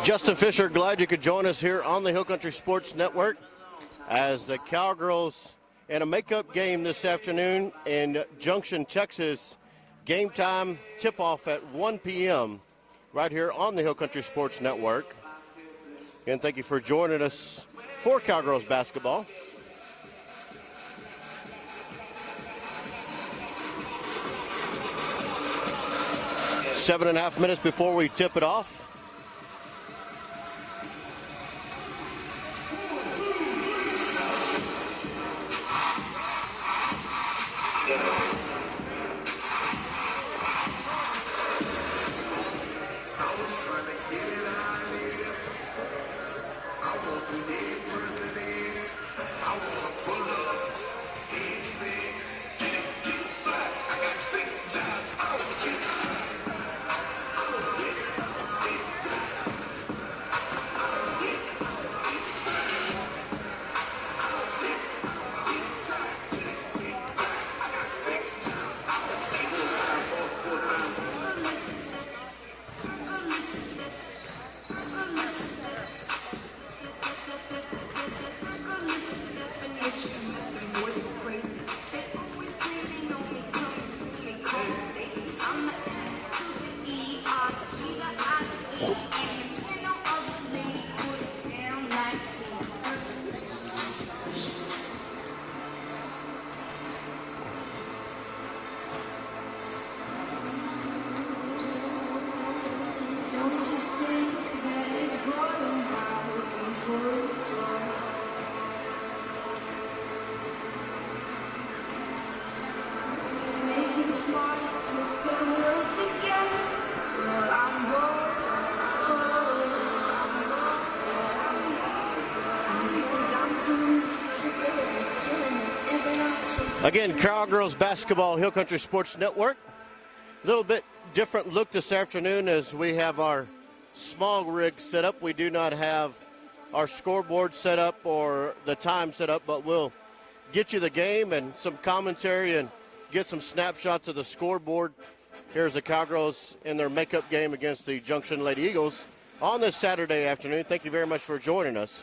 Justin Fisher, glad you could join us here on the Hill Country Sports Network as the Cowgirls in a makeup game this afternoon in Junction, Texas. Game time tip-off at 1 p.m. right here on the Hill Country Sports Network. Again, thank you for joining us for Cowgirls basketball. Seven and a half minutes before we tip it off. Again, Cowgirls basketball, Hill Country Sports Network. A little bit different look this afternoon as we have our small rig set up. We do not have our scoreboard set up or the time set up, but we'll get you the game and some commentary and get some snapshots of the scoreboard. Here's the Cowgirls in their makeup game against the Junction Lady Eagles on this Saturday afternoon. Thank you very much for joining us.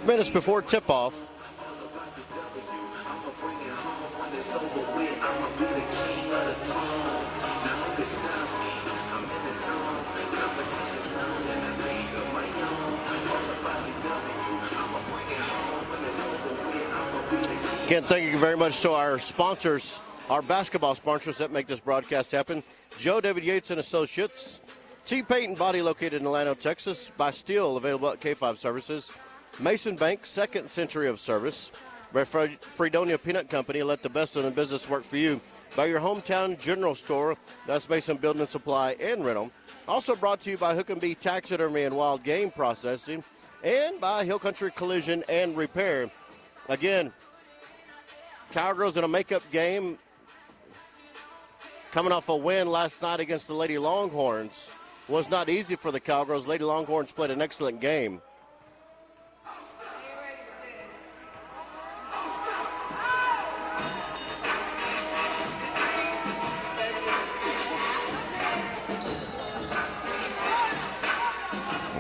Minutes before tip-off. Again, thank you very much to our sponsors, our basketball sponsors that make this broadcast happen. Joe David Yates and Associates, T. Payton Body located in Orlando, Texas, by Steel, available at K5 Services, Mason Bank, second century of service. Fredonia Peanut Company, let the best of the business work for you. By your hometown general store, that's Mason Building Supply and Rental. Also brought to you by Hook and Bee Taxidermy and Wild Game Processing, and by Hill Country Collision and Repair. Again, Cowgirls in a makeup game, coming off a win last night against the Lady Longhorns. Was not easy for the Cowgirls. Lady Longhorns played an excellent game.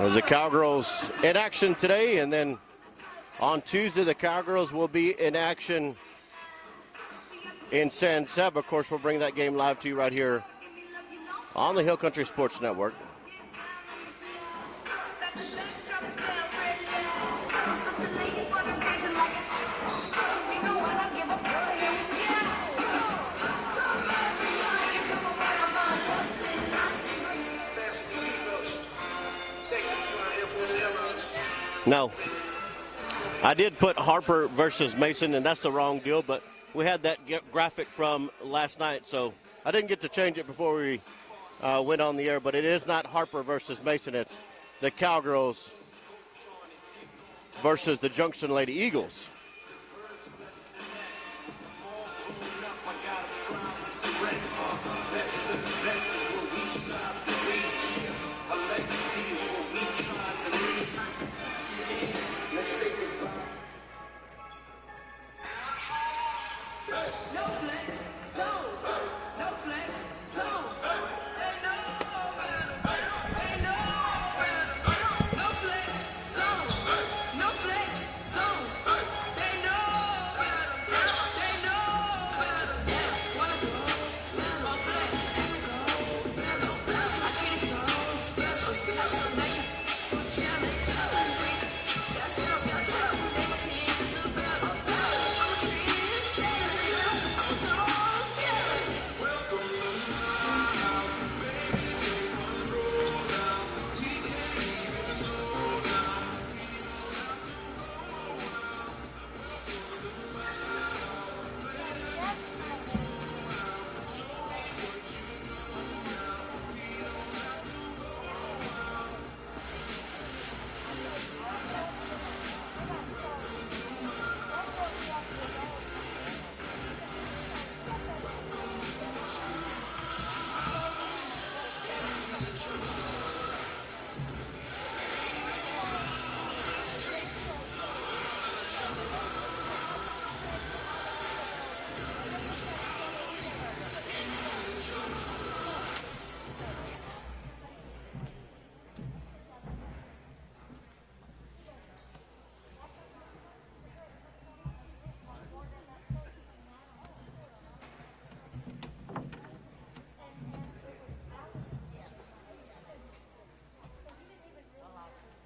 As the Cowgirls in action today, and then on Tuesday the Cowgirls will be in action in San Seb. Of course, we'll bring that game live to you right here on the Hill Country Sports Network. No. I did put Harper versus Mason, and that's the wrong deal, but we had that graphic from last night, so I didn't get to change it before we went on the air, but it is not Harper versus Mason. It's the Cowgirls versus the Junction Lady Eagles.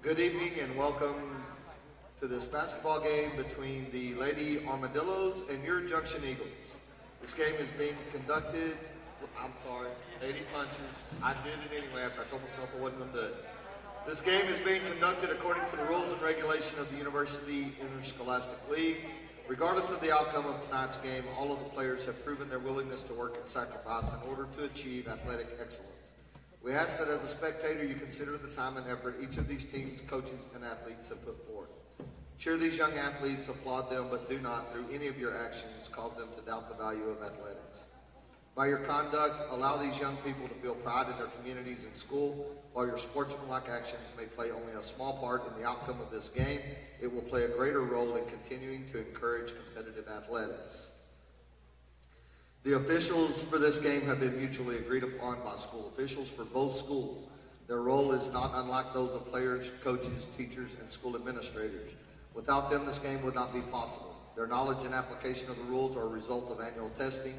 Good evening and welcome to this basketball game between the Lady Armadillos and your Junction Eagles. This game is being conducted, Lady Punchers. I did it anyway after I told myself I wasn't going to do it. This game is being conducted according to the rules and regulation of the University Interscholastic League. Regardless of the outcome of tonight's game, all of the players have proven their willingness to work and sacrifice in order to achieve athletic excellence. We ask that as a spectator you consider the time and effort each of these teams, coaches, and athletes have put forth. Cheer these young athletes, applaud them, but do not, through any of your actions, cause them to doubt the value of athletics. By your conduct, allow these young people to feel pride in their communities and school. While your sportsmanlike actions may play only a small part in the outcome of this game, it will play a greater role in continuing to encourage competitive athletics. The officials for this game have been mutually agreed upon by school officials for both schools. Their role is not unlike those of players, coaches, teachers, and school administrators. Without them, this game would not be possible. Their knowledge and application of the rules are a result of annual testing,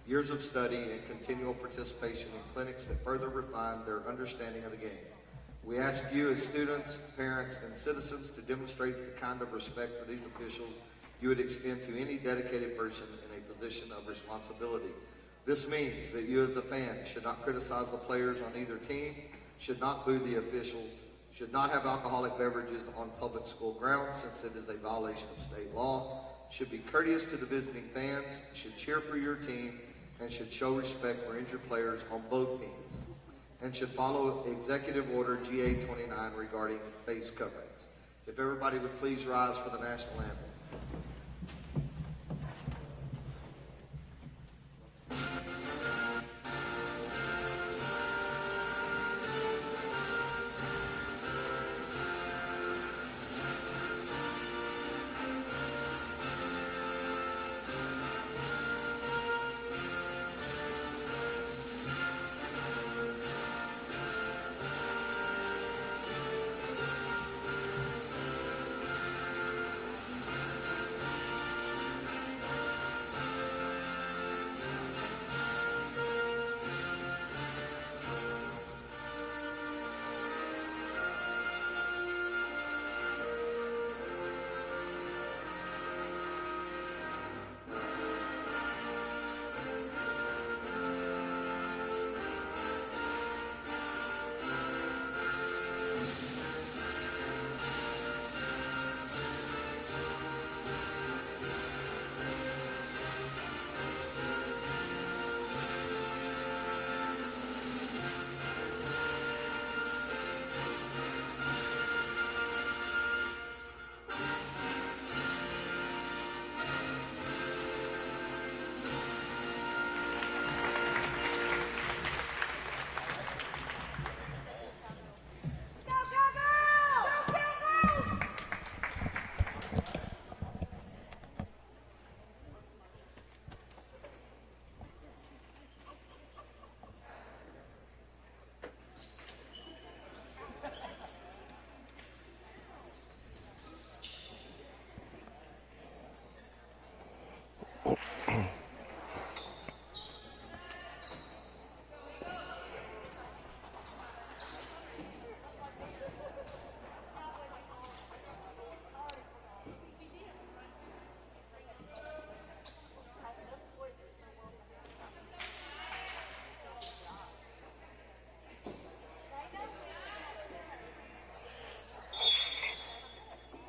years of study, and continual participation in clinics that further refine their understanding of the game. We ask you as students, parents, and citizens to demonstrate the kind of respect for these officials you would extend to any dedicated person in a position of responsibility. This means that you as a fan should not criticize the players on either team, should not boo the officials, should not have alcoholic beverages on public school grounds since it is a violation of state law, should be courteous to the visiting fans, should cheer for your team, and should show respect for injured players on both teams, and should follow Executive Order GA-29 regarding face coverings. If everybody would please rise for the national anthem.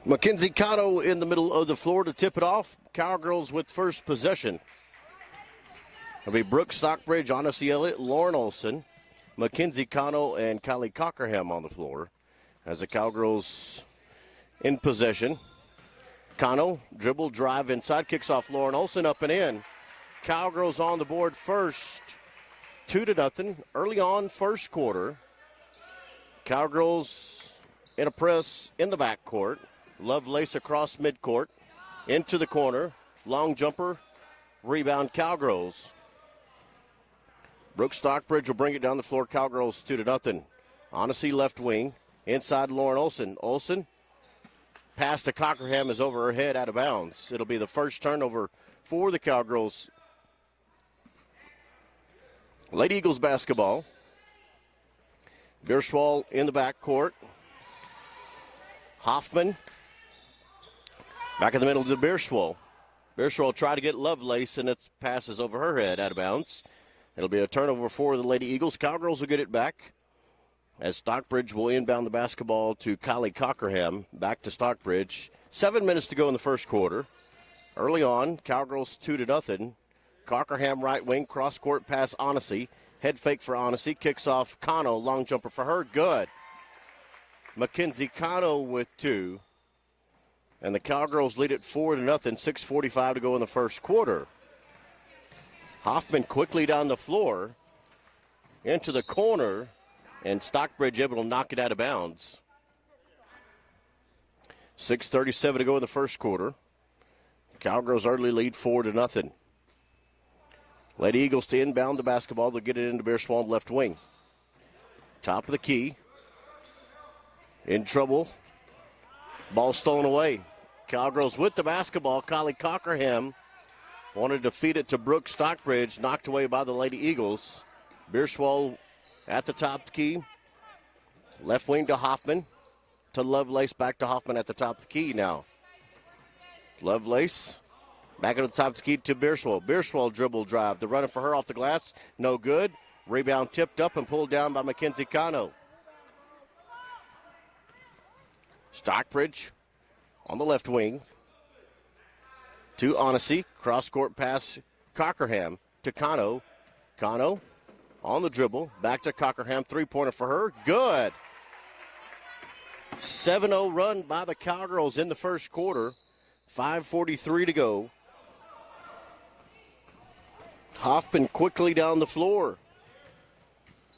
Mackenzie Cotto in the middle of the floor to tip it off. Cowgirls with first possession. It'll be Brooke Stockbridge, Odyssey Elliott, Lauren Olson, Mackenzie Cotto, and Kylie Cockerham on the floor as the Cowgirls in possession. Cano, dribble, drive inside, kicks off Lauren Olson, up and in. Cowgirls on the board first, 2-0, early on first quarter. Cowgirls in a press in the backcourt. Lovelace across midcourt, into the corner, long jumper, rebound Cowgirls. Brooke Stockbridge will bring it down the floor, Cowgirls 2-0. Odyssey left wing, inside Lauren Olson. Olson, pass to Cockerham is over her head, out of bounds. It'll be the first turnover for the Cowgirls. Lady Eagles basketball. Bierschwal in the backcourt. Hoffman back in the middle to Bierschwal. Bierschwal tried to get Lovelace, and it passes over her head, out of bounds. It'll be a turnover for the Lady Eagles. Cowgirls will get it back as Stockbridge will inbound the basketball to Kylie Cockerham. Back to Stockbridge. 7 minutes to go in the first quarter. Early on, Cowgirls 2-0. Cockerham right wing, cross-court pass Odyssey. Head fake for Odyssey. Kicks off Cano. Long jumper for her. Good. Mackenzie Cano with 2. And the Cowgirls lead it 4-0. 6:45 to go in the first quarter. Hoffman quickly down the floor. Into the corner. And Stockbridge able to knock it out of bounds. 6:37 to go in the first quarter. Cowgirls early lead 4-0. Lady Eagles to inbound the basketball. They'll get it into Bierschwal left wing. Top of the key. In trouble. Ball stolen away. Cowgirls with the basketball. Kylie Cockerham wanted to feed it to Brooke Stockbridge. Knocked away by the Lady Eagles. Bierschwal at the top of the key. Left wing to Hoffman. To Lovelace. Back to Hoffman at the top of the key now. Lovelace. Back at the top of the key to Bierschwal. Bierschwal dribble drive. The runner for her off the glass. No good. Rebound tipped up and pulled down by Mackenzie Cano. Stockbridge on the left wing to Odyssey. Cross-court pass Cockerham to Cano. Cano on the dribble. Back to Cockerham. Three-pointer for her. Good. 7-0 run by the Cowgirls in the first quarter. 5:43 to go. Hoffman quickly down the floor.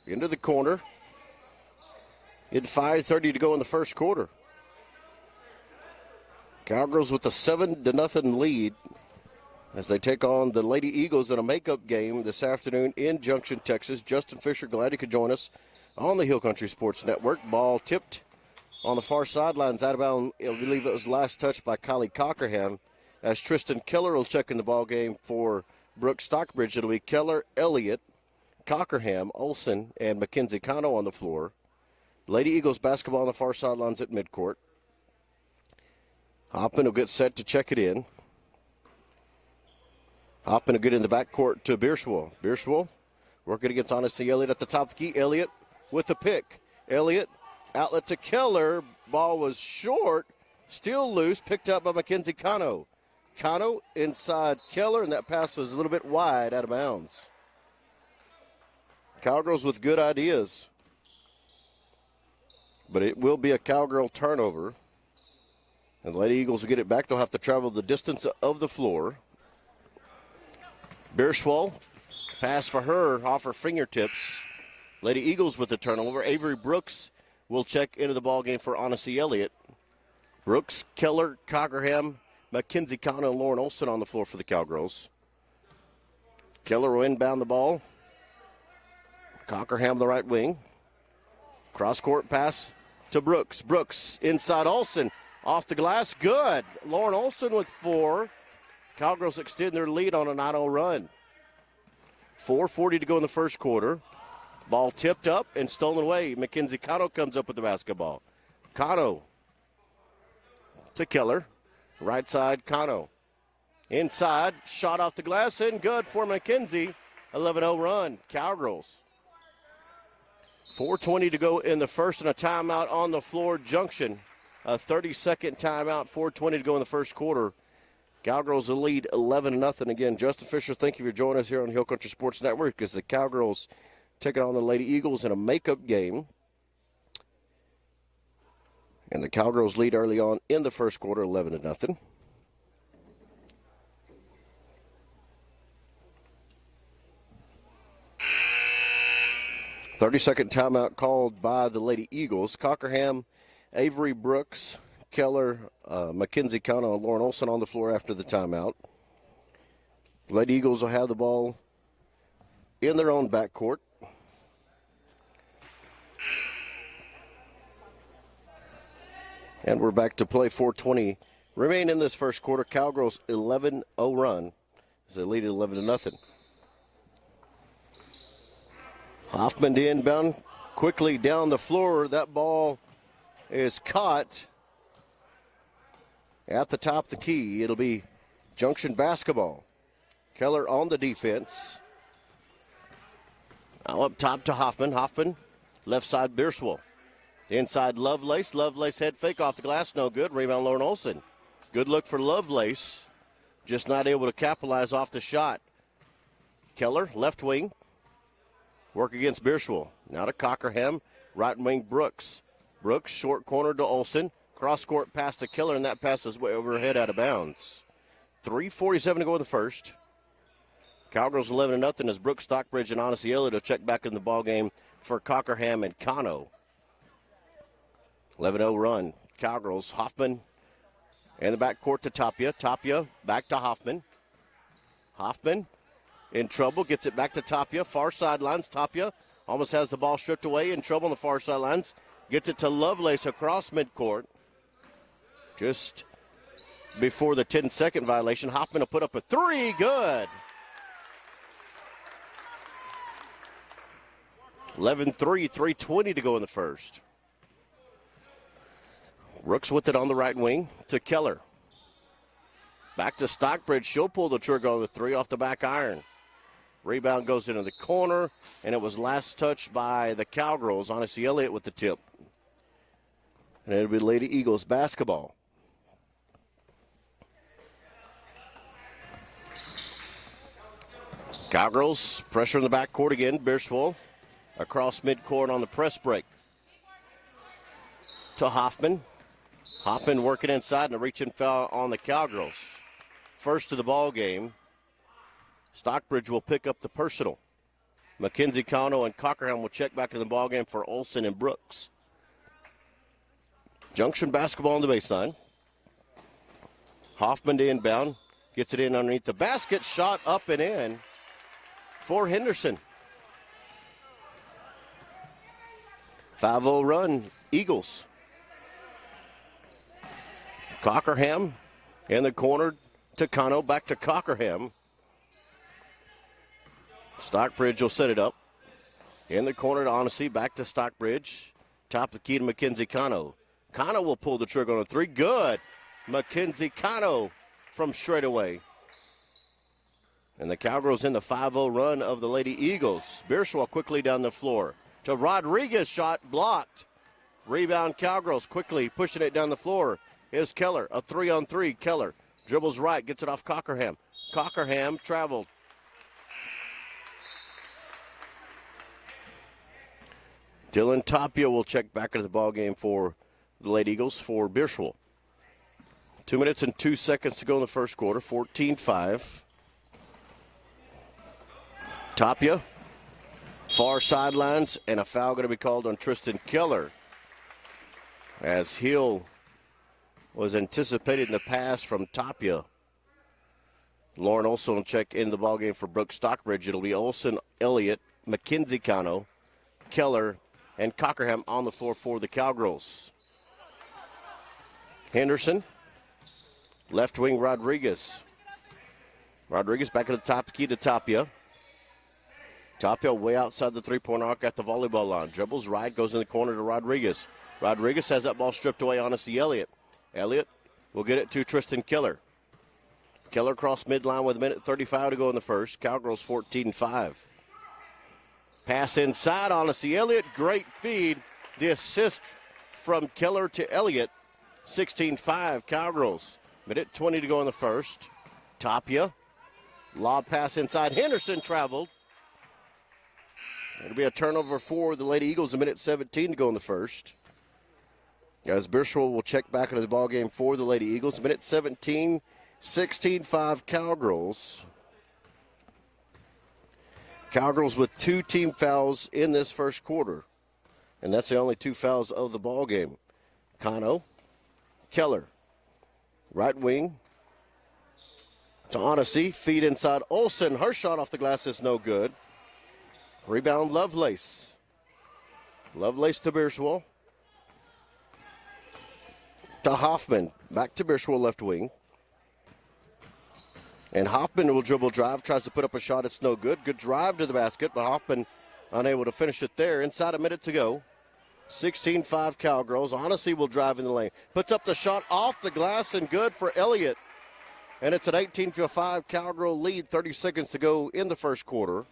Into the corner. In 5:30 to go in the first quarter. Cowgirls with a 7-0 lead as they take on the Lady Eagles in a makeup game this afternoon in Junction, Texas. Justin Fisher, glad you could join us on the Hill Country Sports Network. Ball tipped on the far sidelines, out of bounds. I believe it was last touched by Kylie Cockerham as Tristan Keller will check in the ball game for Brooke Stockbridge. It'll be Keller, Elliott, Cockerham, Olson, and Mackenzie Cano on the floor. Lady Eagles basketball on the far sidelines at midcourt. Hoffman will get set to check it in. Hoffman will get in the backcourt to Bierschwal. Bierschwal working against Honesty Elliott at the top of the key. Elliott with the pick. Elliott outlet to Keller. Ball was short. Still loose. Picked up by Mackenzie Cano. Cano inside Keller, and that pass was a little bit wide, out of bounds. Cowgirls with good ideas. But it will be a Cowgirl turnover. And the Lady Eagles will get it back. They'll have to travel the distance of the floor. Bierschwal, pass for her off her fingertips. Lady Eagles with the turnover. Avery Brooks will check into the ball game for Odyssey Elliott. Brooks, Keller, Cockerham, Mackenzie Cano, and Lauren Olson on the floor for the Cowgirls. Keller will inbound the ball. Cockerham the right wing. Cross-court pass to Brooks. Brooks inside Olson. Off the glass, good. Lauren Olson with 4. Cowgirls extend their lead on a 9-0 run. 4:40 to go in the first quarter. Ball tipped up and stolen away. Mackenzie Cano comes up with the basketball. Cano to Keller. Right side, Cano. Inside, shot off the glass and good for Mackenzie. 11-0 run, Cowgirls. 4:20 to go in the first and a timeout on the floor, Junction. a 30-second timeout, 4:20 to go in the first quarter. Cowgirls will lead 11-0. Again, Justin Fisher, thank you for joining us here on Hill Country Sports Network because the Cowgirls taking on the Lady Eagles in a makeup game. And the Cowgirls lead early on in the first quarter, 11-0. Thirty-second timeout called by the Lady Eagles. Cockerham, Avery Brooks, Keller, Mackenzie Cano, and Lauren Olson on the floor after the timeout. The Lady Eagles will have the ball in their own backcourt. And we're back to play. 4:20 remain in this first quarter. Cowgirls 11-0 run as they lead 11-0. Hoffman to inbound, quickly down the floor. That ball is caught at the top of the key. It'll be Junction basketball. Keller on the defense. Now up top to Hoffman. Hoffman, left side Bierswell. Inside Lovelace. Lovelace head fake off the glass. No good. Rebound Lauren Olson. Good look for Lovelace. Just not able to capitalize off the shot. Keller, left wing. Work against Bierswell. Now to Cockerham. Right wing Brooks. Brooks, short corner to Olson. Cross court pass to Keller, and that pass is way over her head out of bounds. 3:47 to go in the first. Cowgirls 11-0 as Brooks, Stockbridge, and Odyssey Elliott will check back in the ball game for Cockerham and Cano. 11-0 run. Cowgirls, Hoffman in the backcourt to Tapia. Tapia back to Hoffman. Hoffman in trouble, gets it back to Tapia. Far sidelines, Tapia almost has the ball stripped away, in trouble on the far sidelines. Gets it to Lovelace across midcourt. Just before the 10-second violation, Hoffman will put up a three. Good. 11-3, 3:20 to go in the first. Rooks with it on the right wing to Keller. Back to Stockbridge. She'll pull the trigger on the three off the back iron. Rebound goes into the corner, and it was last touched by the Cowgirls. Odyssey Elliott with the tip. And it'll be Lady Eagles basketball. Cowgirls pressure in the backcourt again. Bierswell across midcourt on the press break. To Hoffman. Hoffman working inside and a reach-in foul on the Cowgirls. First to the ball game. Stockbridge will pick up the personal. Mackenzie Cano and Cockerham will check back in the ball game for Olson and Brooks. Junction basketball on the baseline. Hoffman to inbound. Gets it in underneath the basket. Shot up and in for Henderson. 5-0 run, Eagles. Cockerham in the corner to Cano. Back to Cockerham. Stockbridge will set it up. In the corner to Odyssey. Back to Stockbridge. Top of the key to Mackenzie Cano. Cano will pull the trigger on a three. Good. Mackenzie Cano from straightaway. And the Cowgirls in the 5-0 run of the Lady Eagles. Bierswell quickly down the floor. To Rodriguez, shot blocked. Rebound Cowgirls quickly pushing it down the floor. Is Keller, a 3-on-3. Keller dribbles right, gets it off Cockerham. Cockerham traveled. Dylan Tapia will check back into the ball game for the Lady Eagles for Bierswell. 2 minutes and 2 seconds to go in the first quarter, 14-5. Tapia, far sidelines, and a foul going to be called on Tristan Keller as Hill was anticipated in the pass from Tapia. Lauren Olson will check in the ballgame for Brooks Stockbridge. It'll be Olson, Elliott, Mackenzie Cano, Keller, and Cockerham on the floor for the Cowgirls. Henderson, left wing Rodriguez. Rodriguez back at the top key to Tapia. Tapia way outside the three-point arc at the volleyball line. Dribbles right, goes in the corner to Rodriguez. Rodriguez has that ball stripped away on Elliott. Elliott will get it to Tristan Keller. Keller cross midline with 1:35 to go in the first. Cowgirls 14-5. Pass inside on Elliott. Great feed. The assist from Keller to Elliott. 16-5 Cowgirls. Minute 20 to go in the first. Tapia. Lob pass inside. Henderson traveled. It'll be a turnover for the Lady Eagles. A minute 17 to go in the first. As Birchwell will check back into the ballgame for the Lady Eagles. Minute 17, 16-5 Cowgirls. Cowgirls with 2 team fouls in this first quarter. And that's the only 2 fouls of the ballgame. Kano, Keller, right wing to Odyssey. Feed inside Olsen. Her shot off the glass is no good. Rebound Lovelace. Lovelace to Birchwell. To Hoffman. Back to Birchwell left wing. And Hoffman will dribble drive. Tries to put up a shot. It's no good. Good drive to the basket, but Hoffman unable to finish it there. Inside a minute to go. 16-5 Cowgirls. Odyssey will drive in the lane. Puts up the shot off the glass and good for Elliott. And it's an 18-5 Cowgirl lead. 30 seconds to go in the first quarter.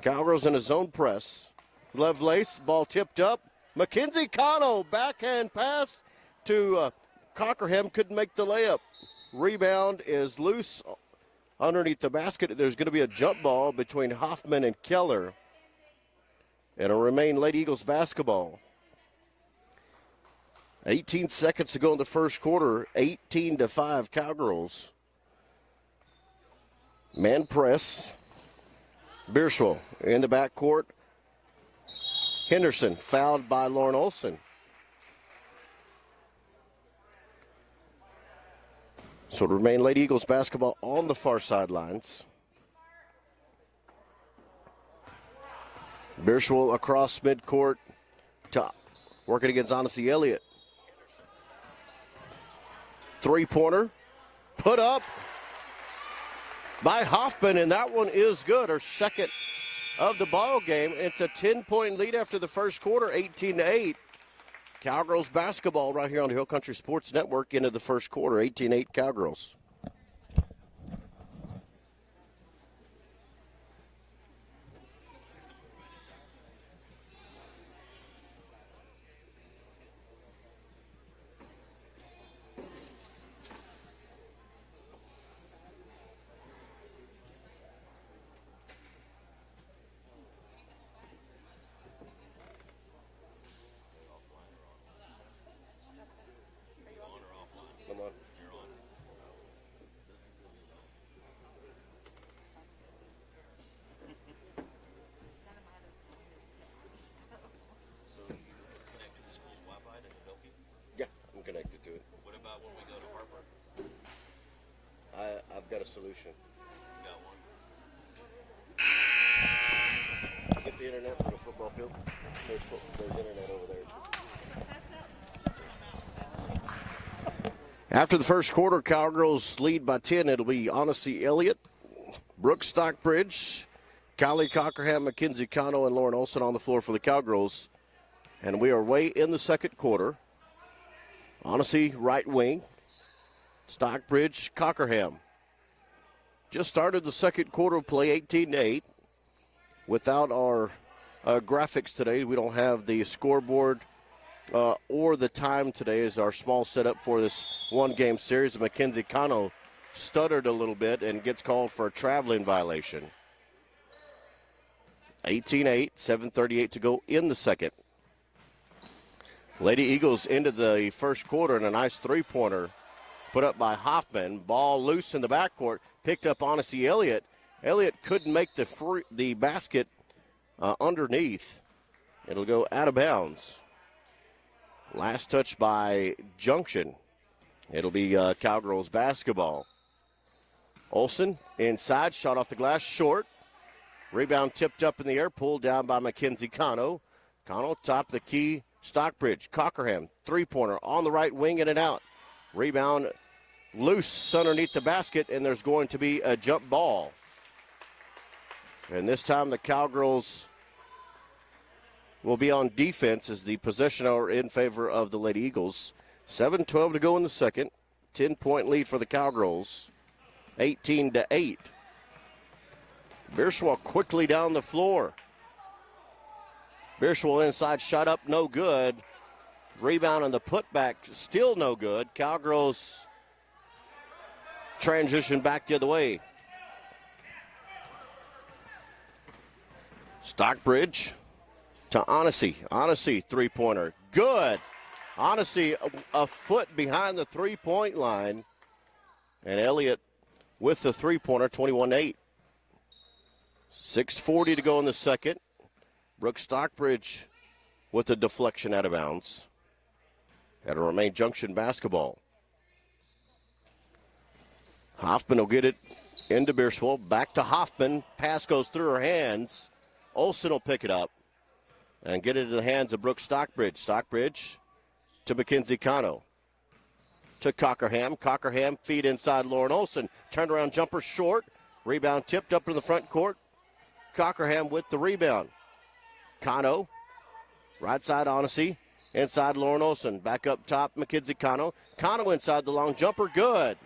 Cowgirls in a zone press. Lovelace, ball tipped up. Mackenzie Cano, backhand pass to Cockerham. Couldn't make the layup. Rebound is loose underneath the basket. There's going to be a jump ball between Hoffman and Keller. It'll remain Lady Eagles basketball. 18 seconds to go in the first quarter. 18-5 Cowgirls. Man press. Birchwell in the backcourt. Henderson fouled by Lauren Olsen. So it'll remain Lady Eagles basketball on the far sidelines. Birchwell across midcourt. Top. Working against Odyssey Elliott. Three-pointer. Put up by Hoffman, and that one is good. Her second of the ball game. It's a 10-point lead after the first quarter, 18-8. Cowgirls basketball right here on the Hill Country Sports Network into the first quarter, 18-8 Cowgirls. Connected to it. What about when we go to Harper? I've got a solution. You got one? Get the internet from the football field. There's internet over there. After the first quarter, Cowgirls lead by 10. It'll be Odyssey Elliott, Brooke Stockbridge, Kylie Cockerham, Mackenzie Cano, and Lauren Olsen on the floor for the Cowgirls. And we are way in the second quarter. Odyssey, right wing. Stockbridge, Cockerham. Just started the second quarter of play, 18-8. Without our graphics today, we don't have the scoreboard or the time today as our small setup for this one-game series. Mackenzie Cano stuttered a little bit and gets called for a traveling violation. 18-8, 7:38 to go in the second. Lady Eagles into the first quarter and a nice three-pointer put up by Hoffman. Ball loose in the backcourt. Picked up Odyssey Elliott. Elliott couldn't make the basket underneath. It'll go out of bounds. Last touch by Junction. It'll be Cowgirls basketball. Olsen inside. Shot off the glass. Short. Rebound tipped up in the air. Pulled down by Mackenzie Cano. Cano top the key. Stockbridge, Cockerham, three-pointer on the right wing, in and out. Rebound loose underneath the basket, and there's going to be a jump ball. And this time the Cowgirls will be on defense as the possession are in favor of the Lady Eagles. 7:12 to go in the second. 10-point lead for the Cowgirls. 18-8. Birchwell quickly down the floor. Birchwell inside, shot up, no good. Rebound on the putback, still no good. Cowgirls transition back the other way. Stockbridge to Odyssey. Odyssey, three-pointer. Good. Odyssey a foot behind the three-point line. And Elliott with the three-pointer, 21-8. 6:40 to go in the second. Brooke Stockbridge with the deflection out of bounds. That'll remain Junction basketball. Hoffman will get it into Beerswell. Back to Hoffman. Pass goes through her hands. Olsen will pick it up and get it into the hands of Brooke Stockbridge. Stockbridge to Mackenzie Cano. To Cockerham. Cockerham feed inside Lauren Olsen. Turnaround jumper short. Rebound tipped up in the front court. Cockerham with the rebound. Cano. Right side Odyssey. Inside Lauren Olsen. Back up top Mackenzie Cano. Cano inside the long jumper. Good.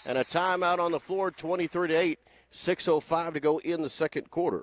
And a timeout on the floor, 23-8. 6:05 to go in the second quarter.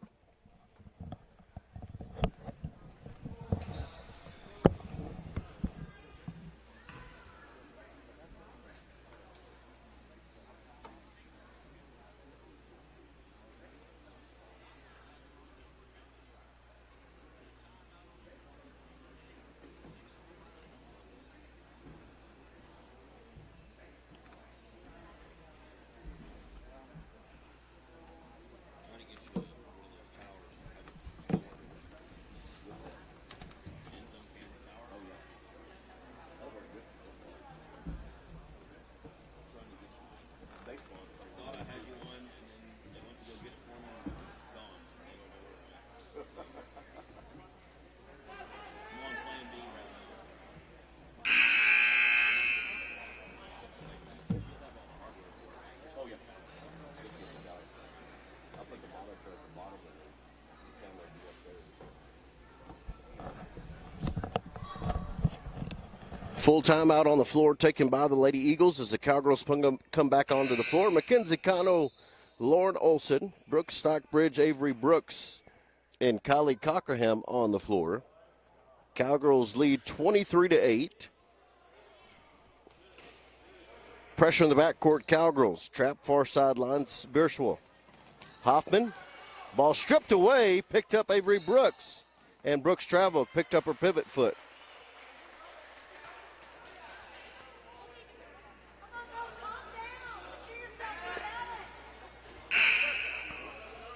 Full timeout on the floor taken by the Lady Eagles as the Cowgirls come back onto the floor. Mackenzie Cano, Lauren Olsen, Brooke Stockbridge, Avery Brooks, and Kylie Cockerham on the floor. Cowgirls lead 23-8. Pressure in the backcourt, Cowgirls. Trap far sidelines, Beerswell. Hoffman, ball stripped away, picked up Avery Brooks. And Brooks traveled, picked up her pivot foot.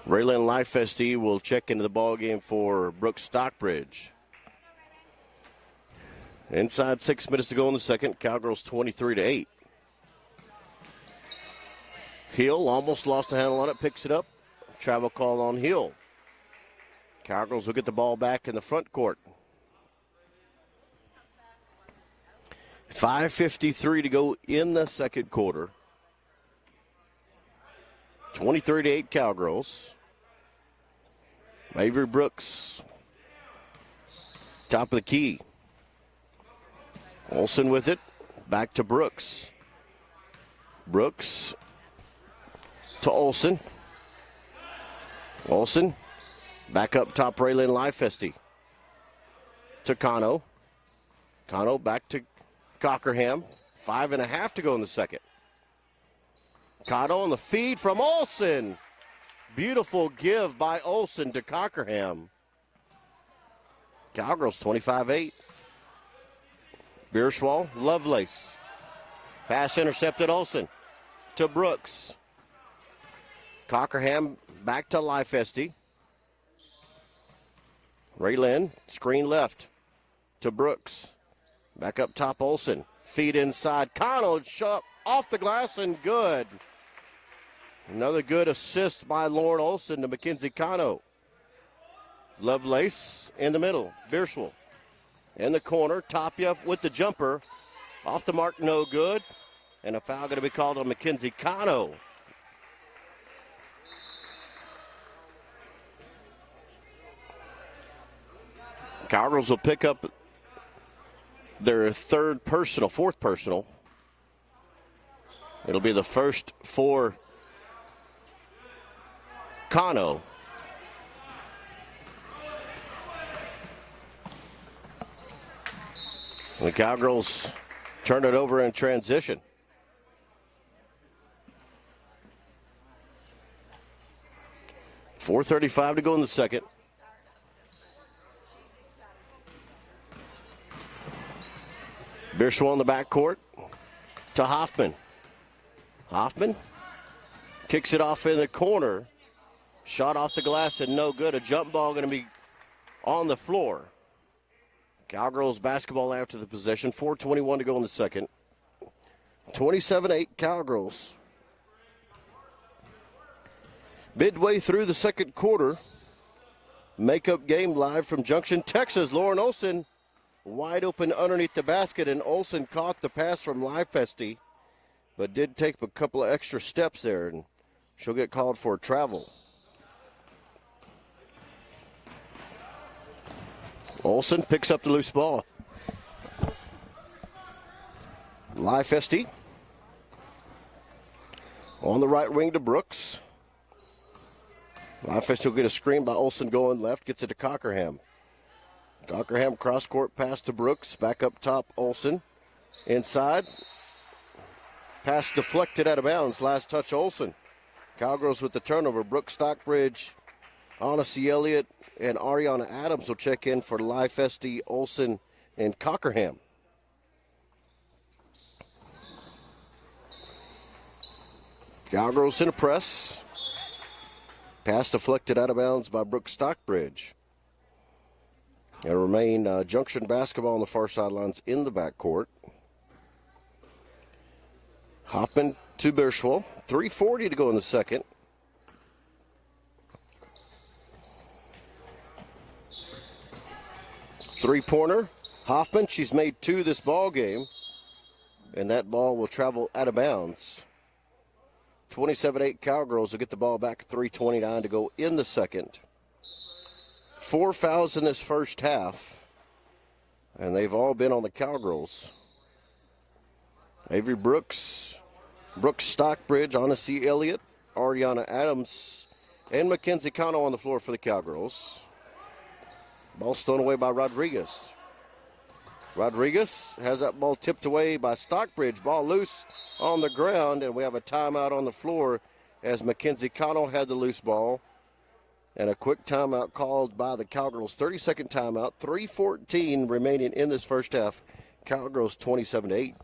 Raylan Lifesty will check into the ball game for Brooks Stockbridge. Inside 6 minutes to go in the second. Cowgirls 23-8. Hill almost lost a handle on it, picks it up. Travel call on Hill. Cowgirls will get the ball back in the front court. 5:53 to go in the second quarter. 23-8 Cowgirls. Avery Brooks, top of the key. Olsen with it, back to Brooks. Brooks to Olsen. Olsen, back up top, Raylan Lifesty. To Cano. Cano back to Cockerham. 5.5 to go in the second. Cano on the feed from Olsen. Beautiful give by Olsen to Cockerham. Cowgirls 25-8. Beerswell, Lovelace. Pass intercepted Olsen to Brooks. Cockerham back to Lifesty. Raylan, screen left to Brooks. Back up top Olsen. Feed inside. Cano shot off the glass and good. Another good assist by Lauren Olsen to Mackenzie Cano. Lovelace in the middle. Beerswell in the corner. Tapia with the jumper. Off the mark, no good. And a foul going to be called on Mackenzie Cano. Cowgirls will pick up their fourth personal. It'll be the first for Cano. The Cowgirls turn it over in transition. .435 to go in the second. Bierschel in the backcourt to Hoffman. Hoffman kicks it off in the corner. Shot off the glass and no good. A jump ball going to be on the floor. Cowgirls basketball after the possession. 4:21 to go in the second. 27-8 Cowgirls. Midway through the second quarter, makeup game live from Junction, Texas. Lauren Olson wide open underneath the basket, and Olson caught the pass from Livefesti, but did take a couple of extra steps there, and she'll get called for travel. Olson picks up the loose ball. Livefesti on the right wing to Brooks. Livefesti will get a screen by Olson going left, gets it to Cockerham. Cockerham cross-court pass to Brooks, back up top, Olson. Inside, pass deflected out of bounds, last touch Olson. Cowgirls with the turnover. Brooks, Stockbridge, Onacy Elliott, and Ariana Adams will check in for Livefesti, Olson, and Cockerham. Cowgirls in a press. Pass deflected out of bounds by Brooks Stockbridge. It'll remain Junction basketball on the far sidelines in the backcourt. Hoffman to Bierschel. 3:40 to go in the second. Three-pointer. Hoffman, she's made two this ball game, and that ball will travel out of bounds. 27-8 Cowgirls will get the ball back. 3:29 to go in the second. 4 fouls in this first half, and they've all been on the Cowgirls. Avery Brooks, Brooks Stockbridge, Onacy Elliott, Ariana Adams, and Mackenzie Cano on the floor for the Cowgirls. Ball stolen away by Rodriguez. Rodriguez has that ball tipped away by Stockbridge. Ball loose on the ground, and we have a timeout on the floor as Mackenzie Connell had the loose ball. And a quick timeout called by the Cowgirls. 30-second timeout. 3:14 remaining in this first half. Cowgirls 27-8.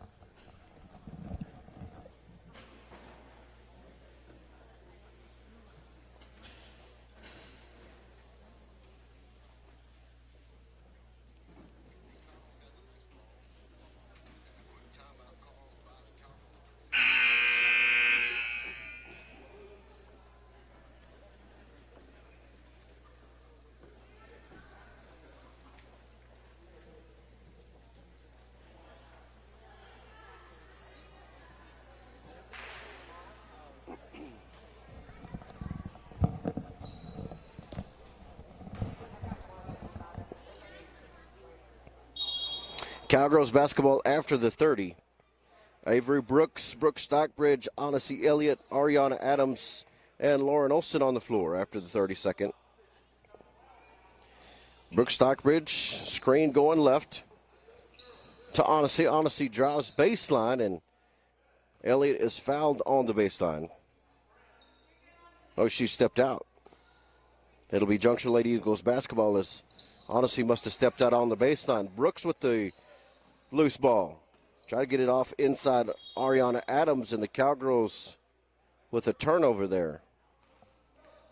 Cowgirls basketball after the 30. Avery Brooks, Brooks Stockbridge, Onacy Elliott, Ariana Adams, and Lauren Olson on the floor after the 32nd. Brooks Stockbridge, screen going left to Onacy. Onacy drives baseline, and Elliott is fouled on the baseline. Oh, she stepped out. It'll be Junction Lady Eagles basketball as Onacy must have stepped out on the baseline. Brooks with the loose ball. Try to get it off inside Ariana Adams, and the Cowgirls with a turnover there.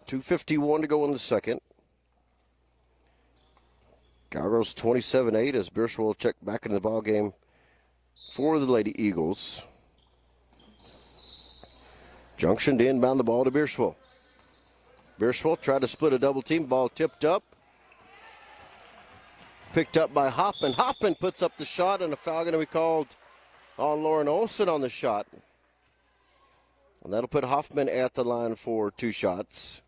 2:51 to go in the second. Cowgirls 27-8 as Bierschel will check back into the ball game for the Lady Eagles. Junction to inbound the ball to Bierschel. Bierschel tried to split a double team. Ball tipped up. Picked up by Hoffman. Hoffman puts up the shot, and a foul going to be called on Lauren Olson on the shot. And that'll put Hoffman at the line for two shots.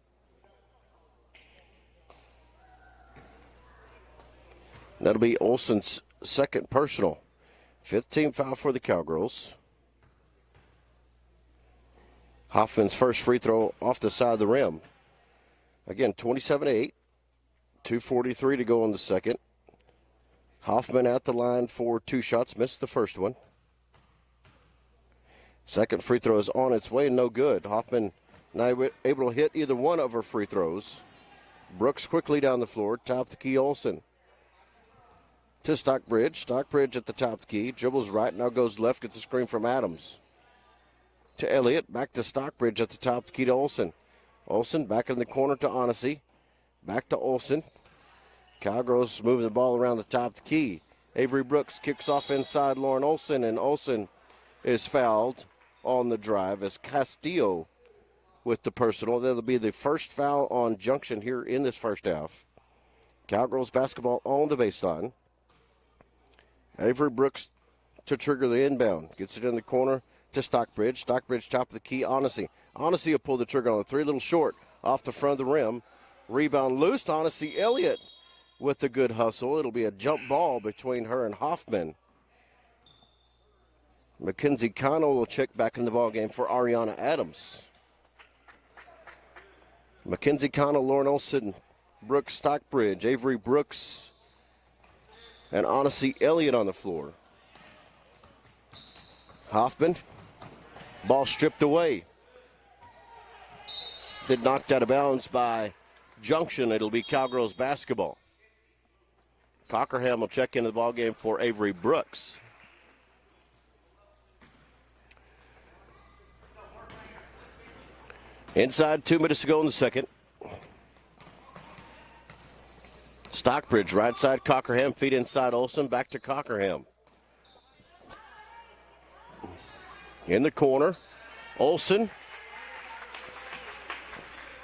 That'll be Olson's second personal. Fifth team foul for the Cowgirls. Hoffman's first free throw off the side of the rim. Again, 27-8. 2:43 to go in the second. Hoffman at the line for 2 shots, missed the first one. Second free throw is on its way, no good. Hoffman not able to hit either one of her free throws. Brooks quickly down the floor, top of the key, Olsen. To Stockbridge. Stockbridge at the top of the key. Dribbles right, now goes left, gets a screen from Adams. To Elliott, back to Stockbridge at the top of the key to Olsen. Olsen back in the corner to Onacy. Back to Olsen. Cowgirls moving the ball around the top of the key. Avery Brooks kicks off inside Lauren Olsen, and Olsen is fouled on the drive as Castillo with the personal. That'll be the first foul on Junction here in this first half. Cowgirls basketball on the baseline. Avery Brooks to trigger the inbound. Gets it in the corner to Stockbridge. Stockbridge top of the key, Onacy. Onacy will pull the trigger on the 3, a little short off the front of the rim. Rebound loose. Onacy Elliott with the good hustle. It'll be a jump ball between her and Hoffman. Mackenzie Connell will check back in the ball game for Ariana Adams. Mackenzie Connell, Lauren Olsen, Brooks Stockbridge, Avery Brooks, and Onacy Elliott on the floor. Hoffman, ball stripped away. Been knocked out of bounds by Junction. It'll be Cowgirls basketball. Cockerham will check into the ball game for Avery Brooks. Inside 2 minutes to go in the second. Stockbridge, right side, Cockerham, feet inside Olsen, back to Cockerham. In the corner, Olsen.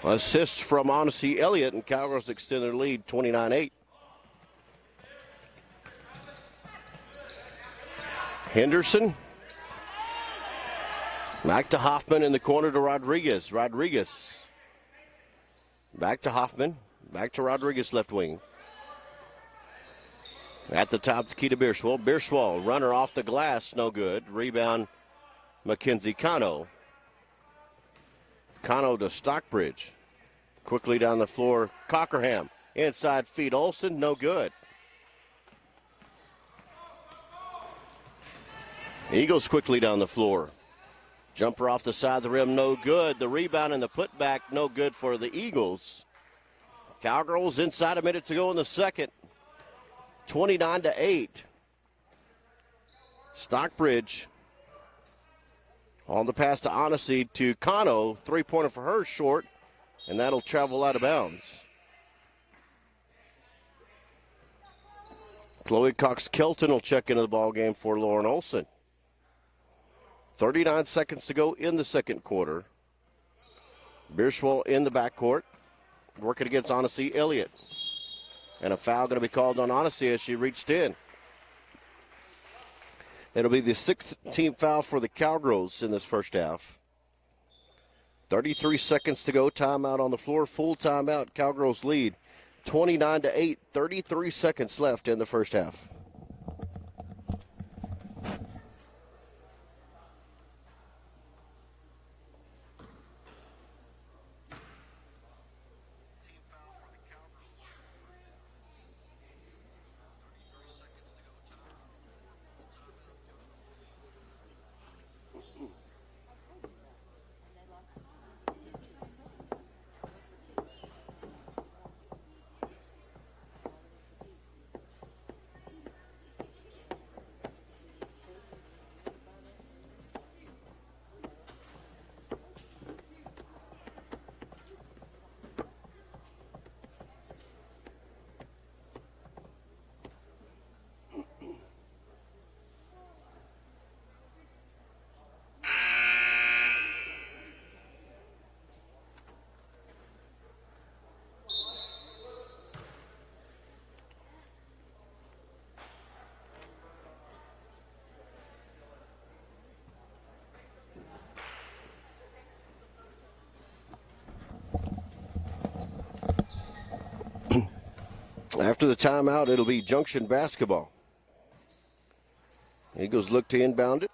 Assist from Onacy Elliott, and Cowgirls extend their lead 29-8. Henderson. Back to Hoffman in the corner to Rodriguez. Rodriguez. Back to Hoffman. Back to Rodriguez, left wing. At the top, the key to Bierswell. Bierswell, runner off the glass, no good. Rebound, Mackenzie Cano. Cano to Stockbridge. Quickly down the floor, Cockerham. Inside feed, Olsen, no good. Eagles quickly down the floor. Jumper off the side of the rim, no good. The rebound and the putback, no good for the Eagles. Cowgirls inside a minute to go in the second. 29-8. Stockbridge on the pass to Onacy to Cano. 3-pointer for her, short, and that'll travel out of bounds. Chloe Cox-Kelton will check into the ball game for Lauren Olsen. 39 seconds to go in the second quarter. Bierswell in the backcourt, working against Onacy Elliott. And a foul going to be called on Onacy as she reached in. It'll be the 6th team foul for the Cowgirls in this first half. 33 seconds to go. Timeout on the floor. Full timeout. Cowgirls lead 29-8. 33 seconds left in the first half. After the timeout, it'll be Junction basketball. Eagles look to inbound it.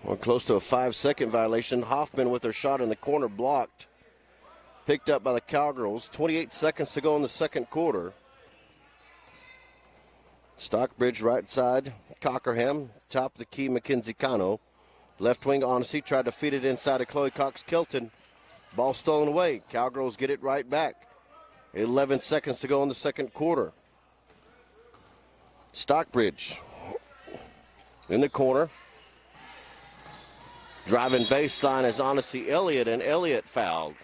Well, close to a 5-second violation. Hoffman with her shot in the corner blocked. Picked up by the Cowgirls. 28 seconds to go in the second quarter. Stockbridge right side. Cockerham. Top of the key, Mackenzie Cano. Left wing, Odyssey tried to feed it inside of Chloe Cox-Kilton. Ball stolen away. Cowgirls get it right back. 11 seconds to go in the second quarter. Stockbridge in the corner. Driving baseline is Odyssey Elliott, and Elliott fouled.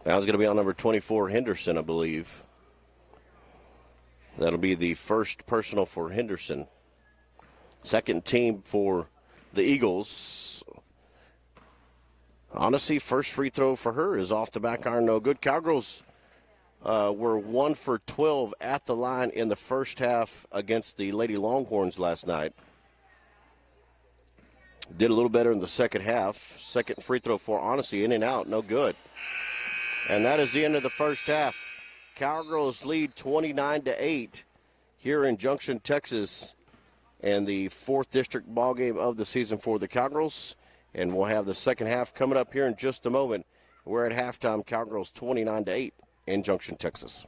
That was going to be on number 24, Henderson, I believe. That'll be the first personal for Henderson. Second team for the Eagles. Honestly, first free throw for her is off the back iron, no good. Cowgirls were 1 for 12 at the line in the first half against the Lady Longhorns last night. Did a little better in the second half. Second free throw for Honesty, in and out, no good. And that is the end of the first half. Cowgirls lead 29-8 here in Junction, Texas, and the 4th district ball game of the season for the Cowgirls. And we'll have the second half coming up here in just a moment. We're at halftime, Cowgirls 29-8 in Junction, Texas.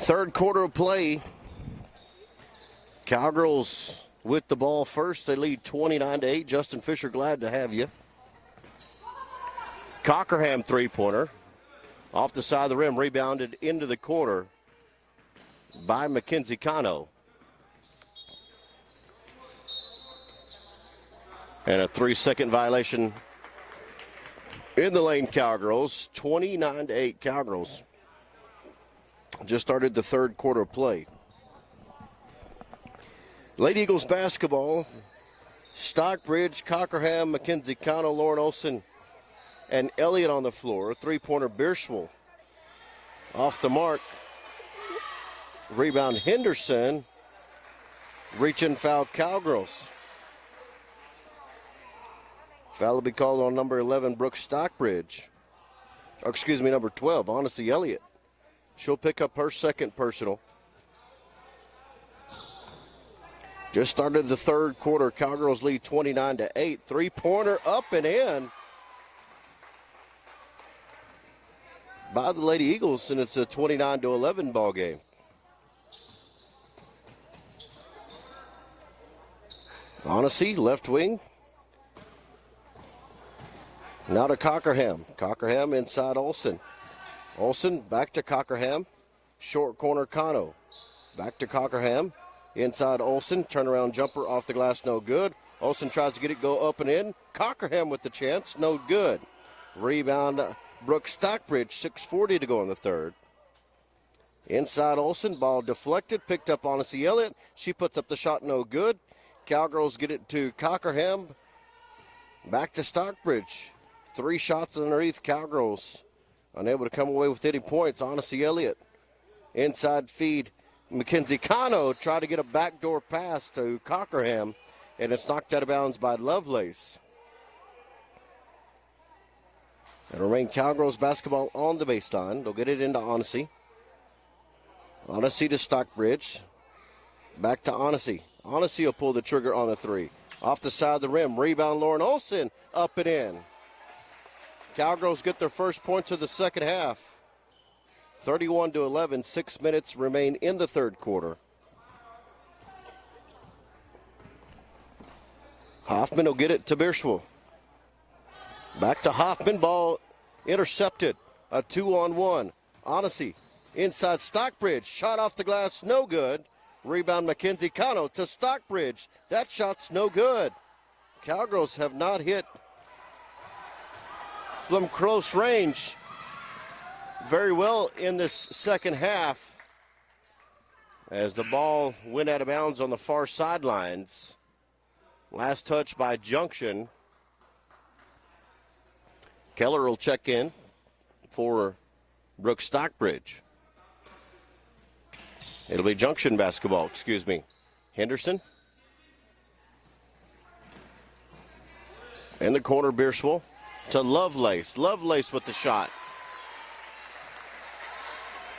Third quarter of play. Cowgirls with the ball first. They lead 29-8. Justin Fisher, glad to have you. Cockerham three-pointer. Off the side of the rim, rebounded into the corner by Mackenzie Cano. And a 3-second violation in the lane, Cowgirls. 29-8 Cowgirls. Just started the third quarter of play. Lady Eagles basketball. Stockbridge, Cockerham, Mackenzie Cano, Lauren Olson, and Elliott on the floor. Three-pointer Bierschel off the mark. Rebound Henderson. Reach and foul Cowgirls. Foul will be called on number 11, Brooke Stockbridge. Or excuse me, number 12, Odyssey Elliott. She'll pick up her second personal. Just started the third quarter. Cowgirls lead 29-8. Three-pointer up and in by the Lady Eagles, and it's a 29-11 ball game. Odyssey, left wing. Now to Cockerham. Cockerham inside Olson. Olson back to Cockerham. Short corner Cano. Back to Cockerham. Inside Olson. Turnaround jumper off the glass, no good. Olson tries to get it, go up and in. Cockerham with the chance, no good. Rebound Brooke Stockbridge, 6:40 to go in the third. Inside Olson, ball deflected, picked up Odyssey Elliott. She puts up the shot, no good. Cowgirls get it to Cockerham. Back to Stockbridge. 3 shots underneath. Cowgirls unable to come away with any points. Odyssey Elliott. Inside feed. Mackenzie Cano tried to get a backdoor pass to Cockerham, and it's knocked out of bounds by Lovelace. It'll remain Cowgirls basketball on the baseline. They'll get it into Odyssey. Odyssey to Stockbridge. Back to Odyssey. Odyssey will pull the trigger on a 3. Off the side of the rim. Rebound Lauren Olson. Up and in. Cowgirls get their first points of the second half. 31-11. 6 minutes remain in the third quarter. Hoffman will get it to Bierschel. Back to Hoffman. Ball intercepted. A 2-on-1. Odyssey inside Stockbridge. Shot off the glass. No good. Rebound Mackenzie Cano to Stockbridge. That shot's no good. Cowgirls have not hit from close range very well in this second half as the ball went out of bounds on the far sidelines. Last touch by Junction. Keller will check in for Brooke Stockbridge. It'll be Junction basketball, excuse me. Henderson. In the corner, Bierschel to Lovelace. Lovelace with the shot.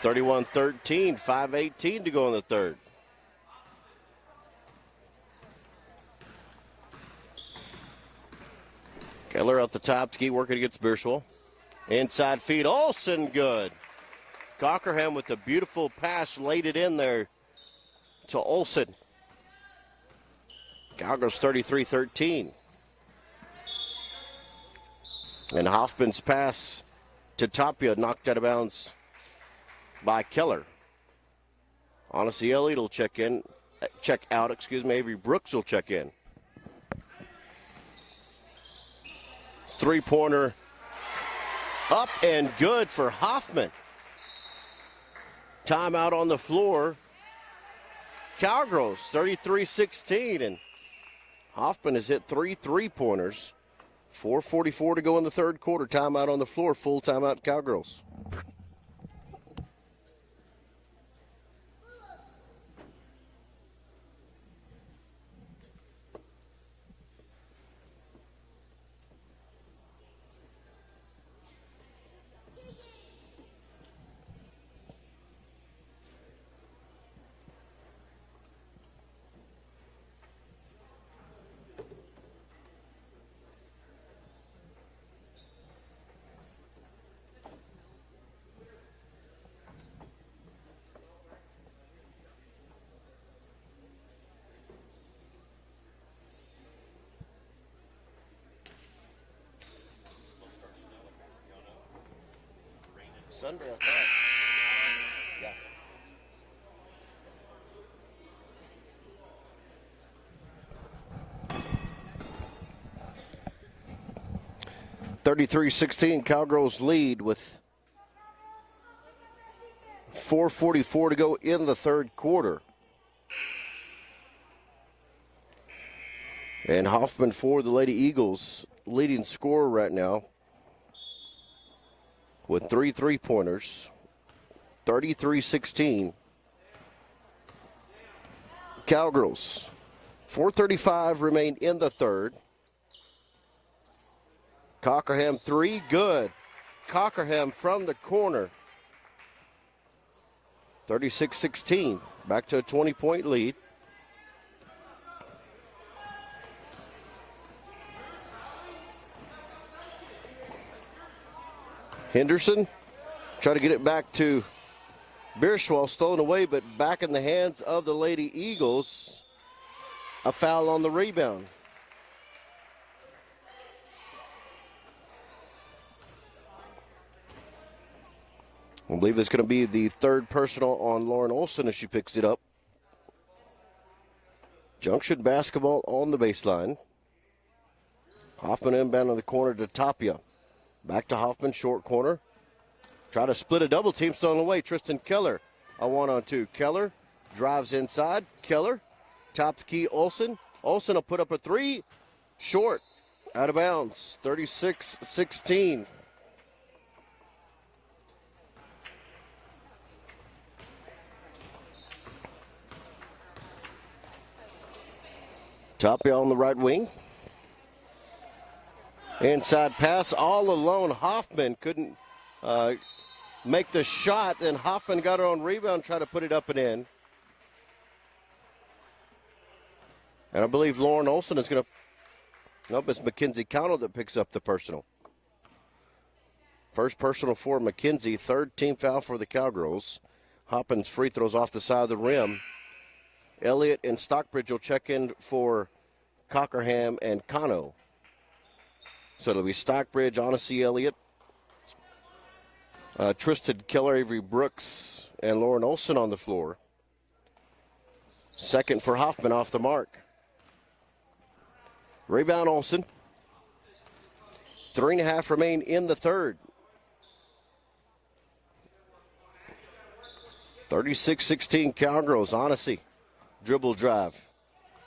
31-13, 5:18 to go in the third. Keller at the top to keep working against Bierschel. Inside feed, Olson, good. Cockerham with a beautiful pass, laid it in there to Olson. Cowgirls 33-13. And Hoffman's pass to Tapia knocked out of bounds by Keller. Odyssey Elliott will check out. Avery Brooks will check in. Three-pointer up and good for Hoffman. Timeout on the floor. Cowgirls 33-16, and Hoffman has hit 3 3-pointers. 4:44 to go in the third quarter. Timeout on the floor. Full timeout Cowgirls. Sunday, I thought. Yeah. (33-16) Cowgirls lead with 4:44 to go in the third quarter. And Hoffman for the Lady Eagles, leading scorer right now with 3 3-pointers. 33-16. Cowgirls. 4:35 remain in the third. Cockerham 3, good. Cockerham from the corner. 36-16, back to a 20-point lead. Henderson try to get it back to Bierschwal, stolen away, but back in the hands of the Lady Eagles. A foul on the rebound. I believe it's going to be the third personal on Lauren Olson as she picks it up. Junction basketball on the baseline. Hoffman inbound on the corner to Tapia. Back to Hoffman, short corner. Try to split a double team, stolen away. Tristan Keller, a 1-on-2. Keller drives inside. Keller, top the key, Olson. Olson will put up a 3. Short, out of bounds, 36-16. Tapia on the right wing. Inside pass, all alone. Hoffman couldn't make the shot, and Hoffman got her on rebound, tried to put it up and in. And I believe Lauren Olson is going to, nope, it's Mackenzie Connell that picks up the personal. First personal for Mackenzie, third team foul for the Cowgirls. Hoppins free throws off the side of the rim. Elliott and Stockbridge will check in for Cockerham and Cano. So it'll be Stockbridge, Odyssey Elliott, Tristan Keller, Avery Brooks, and Lauren Olson on the floor. Second for Hoffman off the mark. Rebound Olson. 3.5 remain in the third. 36-16 Cowgirls. Odyssey. Dribble drive.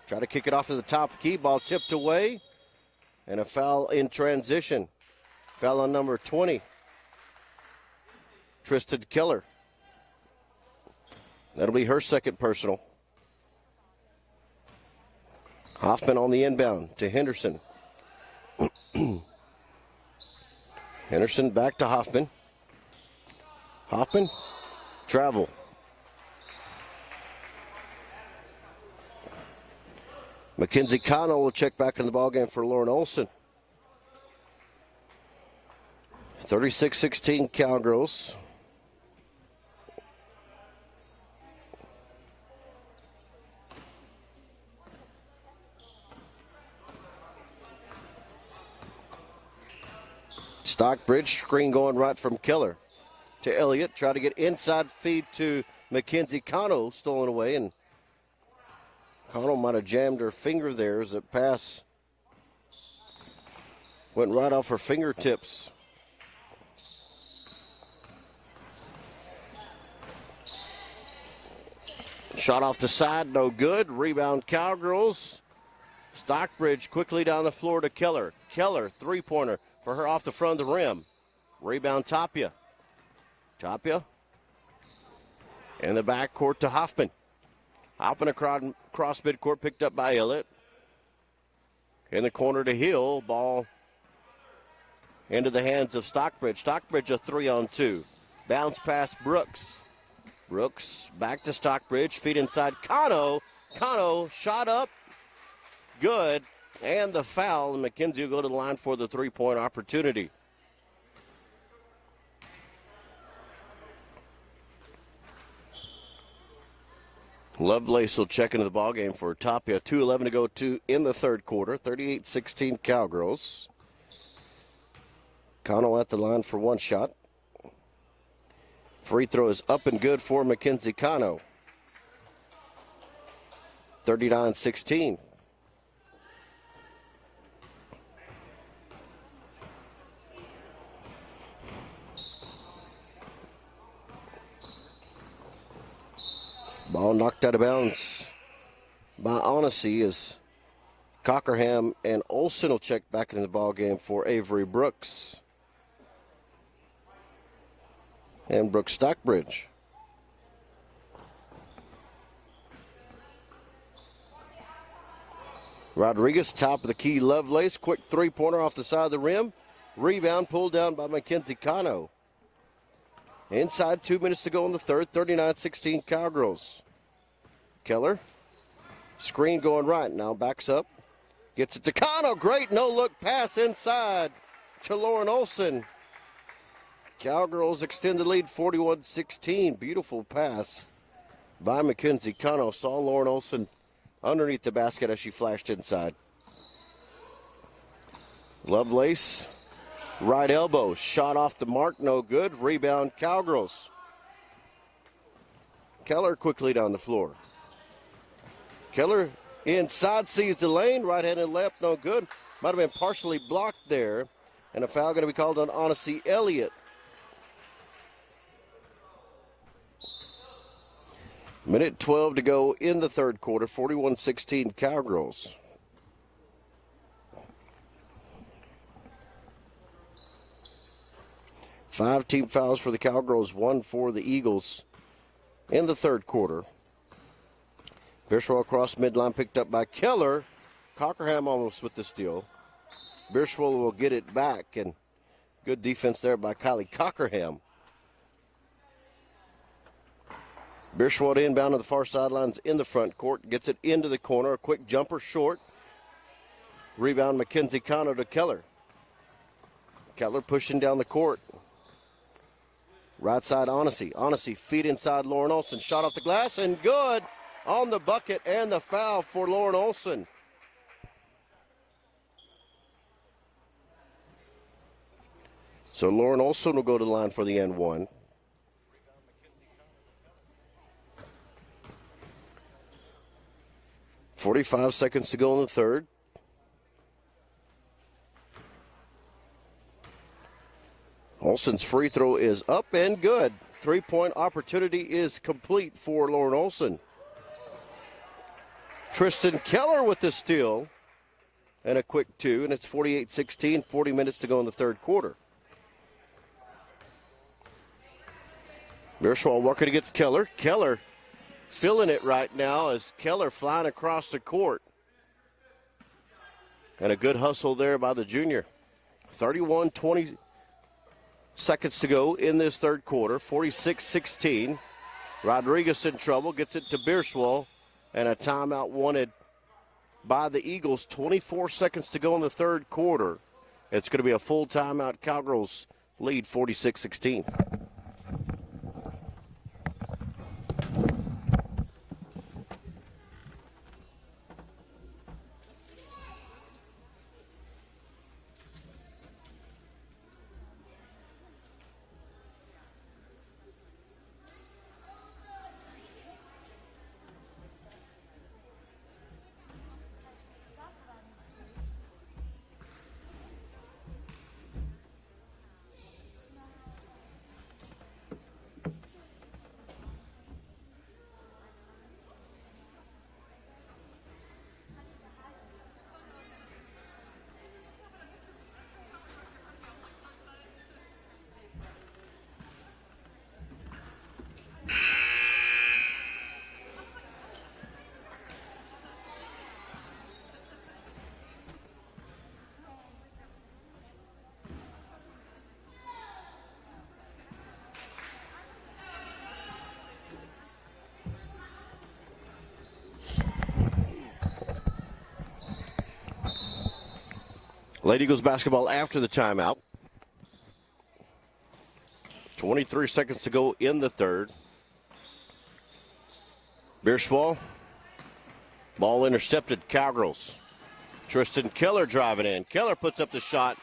Try to kick it off to the top of the key. Ball tipped away. And a foul in transition. Foul on number 20. Tristan Keller. That'll be her second personal. Hoffman on the inbound to Henderson. Henderson back to Hoffman. Hoffman, travel. Mackenzie Connell will check back in the ballgame for Lauren Olson. 36-16 Cowgirls. Stockbridge, screen going right from Keller to Elliott. Try to get inside feed to Mackenzie Connell, stolen away, and Connell might have jammed her finger there as that pass went right off her fingertips. Shot off the side, no good. Rebound Cowgirls. Stockbridge quickly down the floor to Keller. Keller, three-pointer for her off the front of the rim. Rebound Tapia. Tapia in the backcourt to Hoffman. Hopping across midcourt, picked up by Elliott. In the corner to Hill. Ball into the hands of Stockbridge. Stockbridge a 3-on-2. Bounce pass Brooks. Brooks back to Stockbridge. Feet inside Cano. Cano shot up. Good. And the foul. And McKenzie will go to the line for the three-point opportunity. Lovelace will check into the ballgame for Tapia. 2:11 to go in the third quarter. 38-16 Cowgirls. Connell at the line for one shot. Free throw is up and good for Mackenzie Cano. 39-16. Ball knocked out of bounds by Onacy as Cockerham and Olsen will check back into the ball game for Avery Brooks and Brooks Stockbridge. Rodriguez, top of the key, Lovelace. Quick three-pointer off the side of the rim. Rebound pulled down by Mackenzie Cano. Inside 2 minutes to go in the third, 39-16 Cowgirls. Keller, screen going right, now backs up. Gets it to Cano, great no-look pass inside to Lauren Olsen. Cowgirls extend the lead 41-16. Beautiful pass by Mackenzie Cano. Saw Lauren Olsen underneath the basket as she flashed inside. Lovelace, right elbow, shot off the mark, no good. Rebound, Cowgirls. Keller quickly down the floor. Keller inside, sees the lane, right-handed left, no good. Might have been partially blocked there. And a foul going to be called on Onacy Elliott. Minute 12 to go in the third quarter, 41-16 Cowgirls. Five team fouls for the Cowgirls, one for the Eagles in the third quarter. Bierschwell across midline, picked up by Keller. Cockerham almost with the steal. Bierschwell will get it back, and good defense there by Kylie Cockerham. Bierschwell inbound to the far sidelines in the front court. Gets it into the corner. A quick jumper short. Rebound Mackenzie Cano to Keller. Keller pushing down the court. Right side Onacy. Onacy feet inside Lauren Olsen. Shot off the glass and good on the bucket and the foul for Lauren Olsen. So Lauren Olsen will go to the line for the N1. .45 seconds to go in the third. Olsen's free throw is up and good. Three-point opportunity is complete for Lauren Olsen. Tristan Keller with the steal and a quick two, and it's 48-16, 40 minutes to go in the third quarter. Bierschwell working against Keller. Keller feeling it right now as Keller flying across the court. And a good hustle there by the junior. 31-20 seconds to go in this third quarter. 46-16. Rodriguez in trouble. Gets it to Bierschwell. And a timeout wanted by the Eagles. 24 seconds to go in the third quarter. It's going to be a full timeout. Cowgirls lead 46-16. Lady Eagles basketball after the timeout. 23 seconds to go in the third. Bierschwell. Ball intercepted, Cowgirls. Tristan Keller driving in. Keller puts up the shot.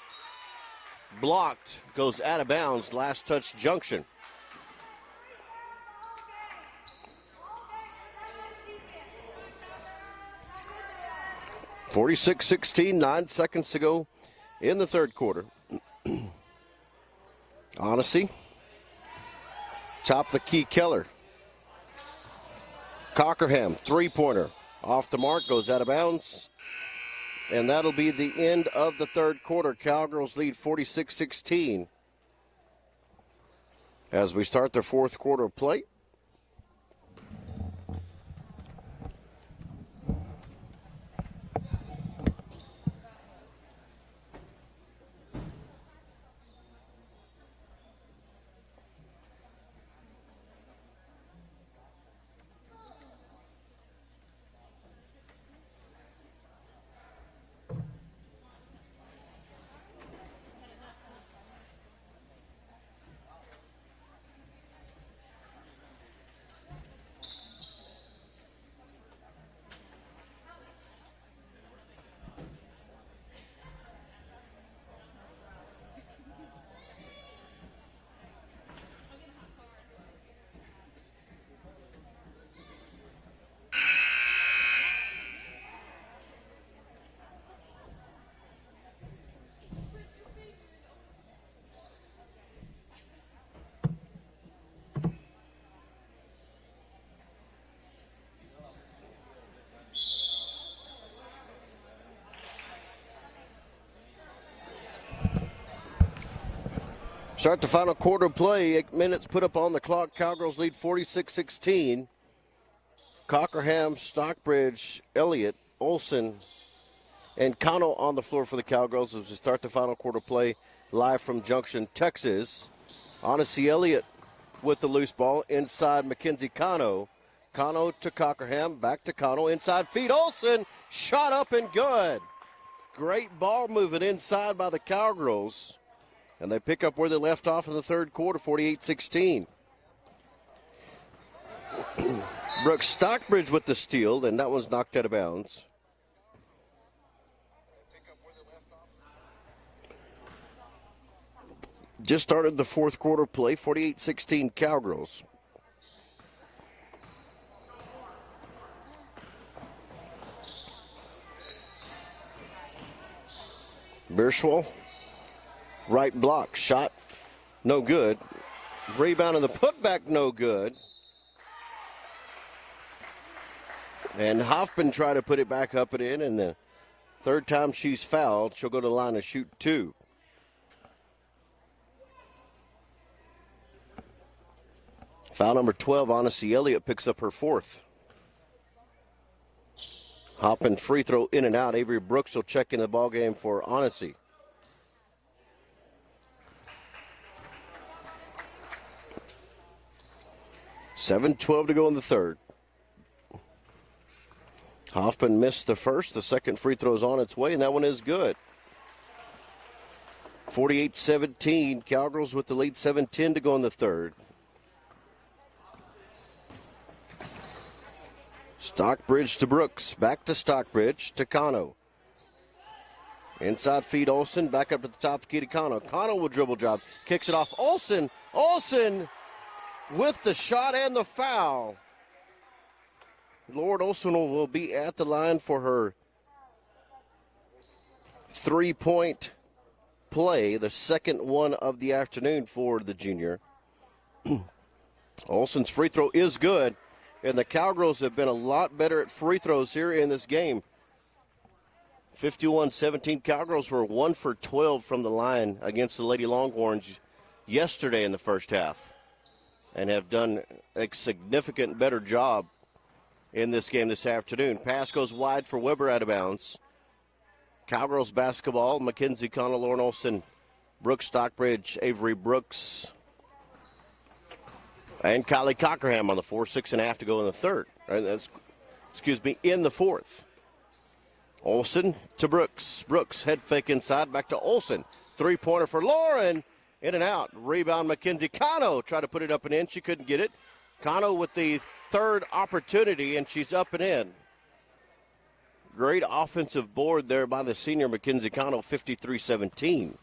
Blocked. Goes out of bounds. Last touch junction. 46-16, 9 seconds to go in the third quarter. Honesty. Top the key, Keller. Cockerham, three-pointer. Off the mark, goes out of bounds. And that'll be the end of the third quarter. Cowgirls lead 46-16. As we start the fourth quarter play. Start the final quarter play. 8 minutes put up on the clock. Cowgirls lead 46-16. Cockerham, Stockbridge, Elliott, Olson, and Cano on the floor for the Cowgirls as we start the final quarter play live from Junction, Texas. Honesty Elliott with the loose ball inside Mackenzie Cano. Cano to Cockerham, back to Cano, inside feed Olson, shot up and good. Great ball moving inside by the Cowgirls. And they pick up where they left off in the third quarter, 48-16. Brooks Stockbridge with the steal, and that one's knocked out of bounds. Just started the fourth quarter play, 48-16 Cowgirls. Birschwell. Right block, shot, no good. Rebound and the putback, no good. And Hoffman tried to put it back up and in, and the third time she's fouled, she'll go to the line and shoot two. Foul number 12, Honesty Elliott picks up her fourth. Hoffman free throw in and out. Avery Brooks will check in the ballgame for Honesty. $7:12 to go in the third. Hoffman missed the first. The second free throw is on its way, and that one is good. 48-17. Cowgirls with the lead, 7:10 to go in the third. Stockbridge to Brooks. Back to Stockbridge to Cano. Inside feed Olsen. Back up at the top key to Cano. Cano will dribble job. Kicks it off. Olsen. Olsen with the shot and the foul. Lord Olsen will be at the line for her three-point play, the second one of the afternoon for the junior. Olsen's free throw is good, and the Cowgirls have been a lot better at free throws here in this game. 51-17. Cowgirls were 1 for 12 from the line against the Lady Longhorns yesterday in the first half, and have done a significant better job in this game this afternoon. Pass goes wide for Weber out of bounds. Cowgirls basketball, Mackenzie Connell, Lauren Olsen, Brooks Stockbridge, Avery Brooks, and Kylie Cockerham on the floor. 6.5 to go in the third. In the fourth. Olsen to Brooks. Brooks head fake inside, back to Olsen. Three-pointer for Lauren. In and out. Rebound, Mackenzie Cano tried to put it up and in. She couldn't get it. Cano with the third opportunity, and she's up and in. Great offensive board there by the senior Mackenzie Cano, 53-17.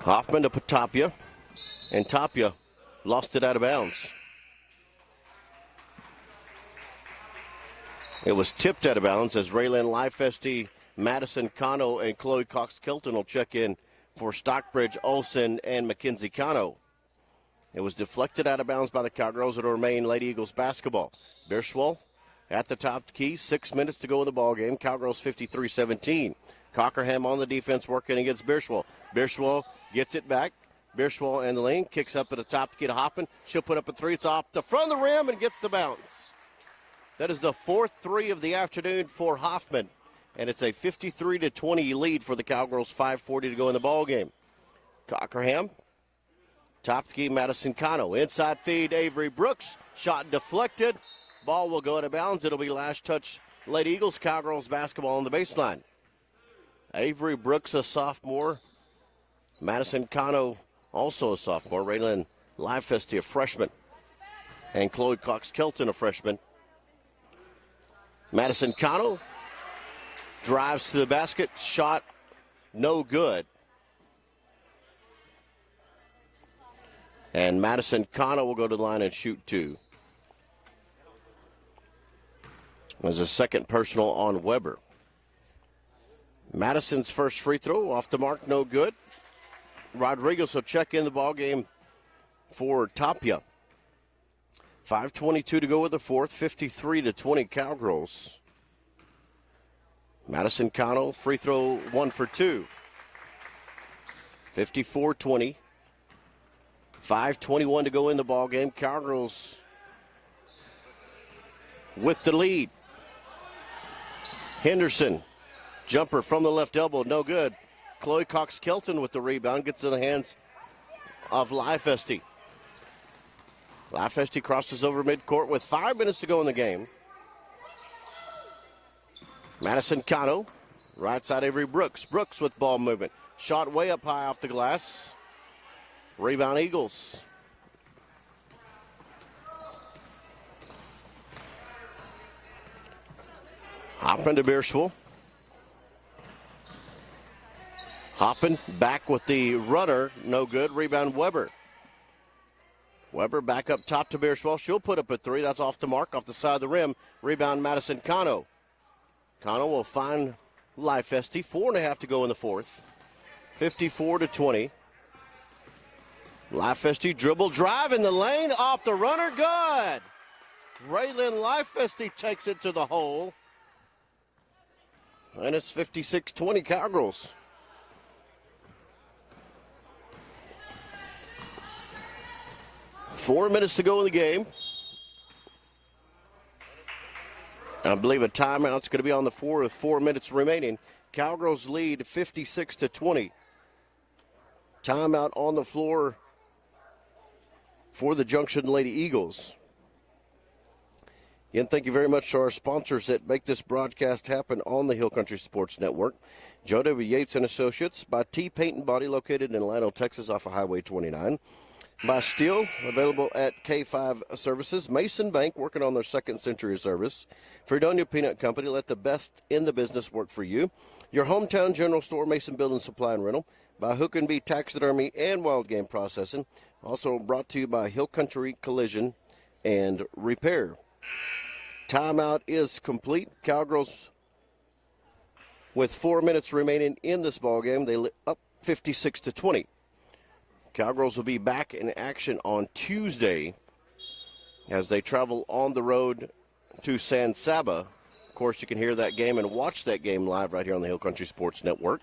Hoffman to Tapia, and Tapia lost it out of bounds. It was tipped out of bounds as Raylan Lifesty, Madison Cano, and Chloe Cox-Kelton will check in for Stockbridge, Olsen, and Mackenzie Cano. It was deflected out of bounds by the Cowgirls. It'll remain Lady Eagles basketball. Bierschwal at the top key. 6 minutes to go in the ball game. Cowgirls 53-17. Cockerham on the defense working against Bierschwal. Bierschwal gets it back. Bierschwal in the lane. Kicks up at the top to get Hoppin. She'll put up a three. It's off the front of the rim and gets the bounce. That is the fourth three of the afternoon for Hoffman. And it's a 53-20 lead for the Cowgirls. 5:40 to go in the ball game. Cockerham. Top key, Madison Cano. Inside feed, Avery Brooks. Shot deflected. Ball will go out of bounds. It'll be last touch, Lady Eagles. Cowgirls basketball on the baseline. Avery Brooks, a sophomore. Madison Cano, also a sophomore. Raylan Lifesty, a freshman. And Chloe Cox-Kelton, a freshman. Madison Cano drives to the basket. Shot no good. And Madison Cano will go to the line and shoot two. There's a second personal on Weber. Madison's first free throw off the mark, no good. Rodriguez will check in the ball game for Tapia. 5:22 to go with the fourth, 53-20 Cowgirls. Madison Cano, free throw 1 for 2. 54-20. 5:21 to go in the ball game. Cowgirls with the lead. Henderson, jumper from the left elbow, no good. Chloe Cox-Kelton with the rebound, gets in the hands of Lifesty. Lifesty crosses over midcourt with 5 minutes to go in the game. Madison Cano, right side Avery Brooks. Brooks with ball movement. Shot way up high off the glass. Rebound Eagles. Hoppin to Bierschwal. Hoppin back with the runner. No good. Rebound Weber. Weber back up top to Bierschwal. She'll put up a three. That's off the mark, off the side of the rim. Rebound Madison Cano. Cano will find Lifesty. 4.5 to go in the fourth. 54-20. Lifesty dribble drive in the lane, off the runner, good. Raylan Lifesty takes it to the hole. And it's 56-20 Cowgirls. Four minutes to go in the game. I believe a timeout's going to be on the floor with 4 minutes remaining. Cowgirls lead 56-20. Timeout on the floor for the Junction Lady Eagles. Again, thank you very much to our sponsors that make this broadcast happen on the Hill Country Sports Network. Joe W. Yates and Associates, by T Paint and Body, located in Lano, Texas, off of Highway 29. By Steel, available at K5 Services. Mason Bank, working on their second century of service. Fredonia Peanut Company, let the best in the business work for you. Your hometown general store, Mason Building Supply and Rental. By Hook and Bee Taxidermy and Wild Game Processing. Also brought to you by Hill Country Collision and Repair. Timeout is complete. Cowgirls with 4 minutes remaining in this ball game. They up 56-20. Cowgirls will be back in action on Tuesday as they travel on the road to San Saba. Of course, you can hear that game and watch that game live right here on the Hill Country Sports Network.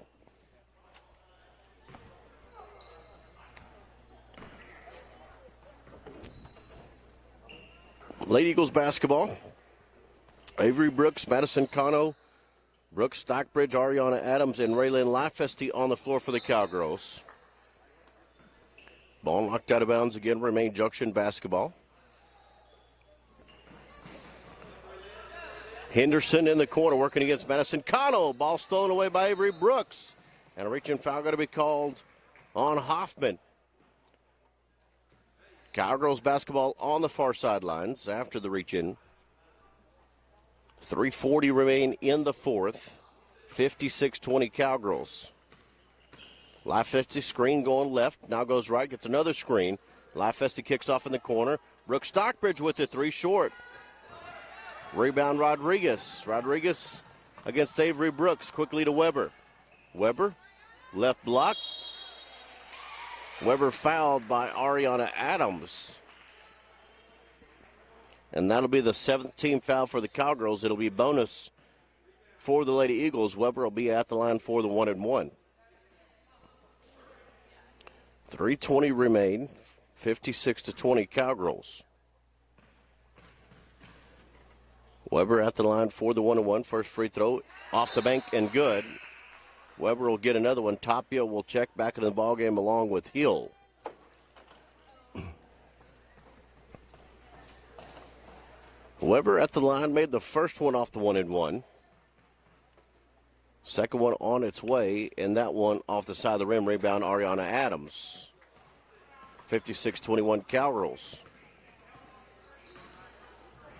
Lady Eagles basketball. Avery Brooks, Madison Cano, Brooks, Stockbridge, Ariana Adams, and Raylan Lifesty on the floor for the Cowgirls. Ball knocked out of bounds again, remain Junction basketball. Henderson in the corner working against Madison Cano. Ball stolen away by Avery Brooks. And a reach-in foul going to be called on Hoffman. Cowgirls basketball on the far sidelines after the reach-in. 3:40 remain in the fourth. 56-20 Cowgirls. Lifesty screen going left. Now goes right. Gets another screen. Lifesty kicks off in the corner. Brooks Stockbridge with the three short. Rebound Rodriguez. Rodriguez against Avery Brooks. Quickly to Weber. Weber, left block. Weber fouled by Ariana Adams. And that'll be the 7th team foul for the Cowgirls. It'll be bonus for the Lady Eagles. Weber will be at the line for the 1-and-1. 3:20 remain. 56-20 Cowgirls. Weber at the line for the 1-and-1. First free throw off the bank and good. Weber will get another one. Tapia will check back into the ballgame along with Hill. Weber at the line made the first one off the 1-and-1. Second one on its way, and that one off the side of the rim. Rebound Ariana Adams. 56-21 Cowgirls.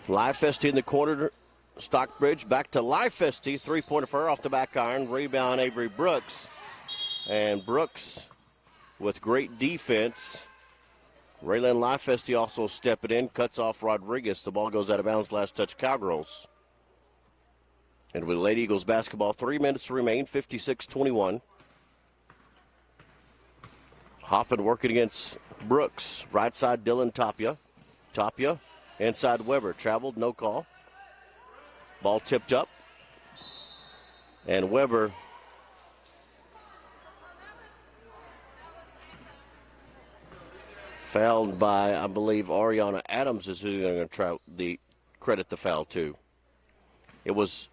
Lifesty in the corner. Stockbridge back to Lifesty. Three-pointer for her off the back iron. Rebound Avery Brooks. And Brooks with great defense. Raylan Lifesty also stepping in. Cuts off Rodriguez. The ball goes out of bounds. Last touch Cowgirls. And with Lady Eagles basketball, 3 minutes to remain. 56-21. Hoppin working against Brooks. Right side Dylan Tapia. Tapia inside Weber. Traveled, no call. Ball tipped up. And Weber fouled by, I believe, Ariana Adams is who you're going to try the credit the foul to. It was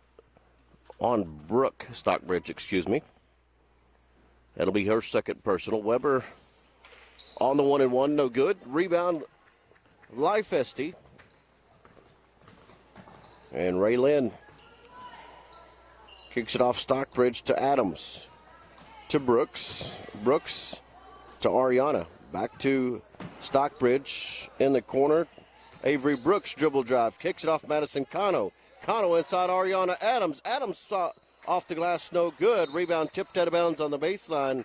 on Brooke Stockbridge, excuse me. That'll be her second personal. Weber on the 1-and-1, no good. Rebound, Lifesty. And Raylin kicks it off Stockbridge to Adams. To Brooks. Brooks to Ariana. Back to Stockbridge in the corner. Avery Brooks dribble drive. Kicks it off Madison Cano. Cano inside Ariana Adams. Adams saw off the glass, no good. Rebound tipped out of bounds on the baseline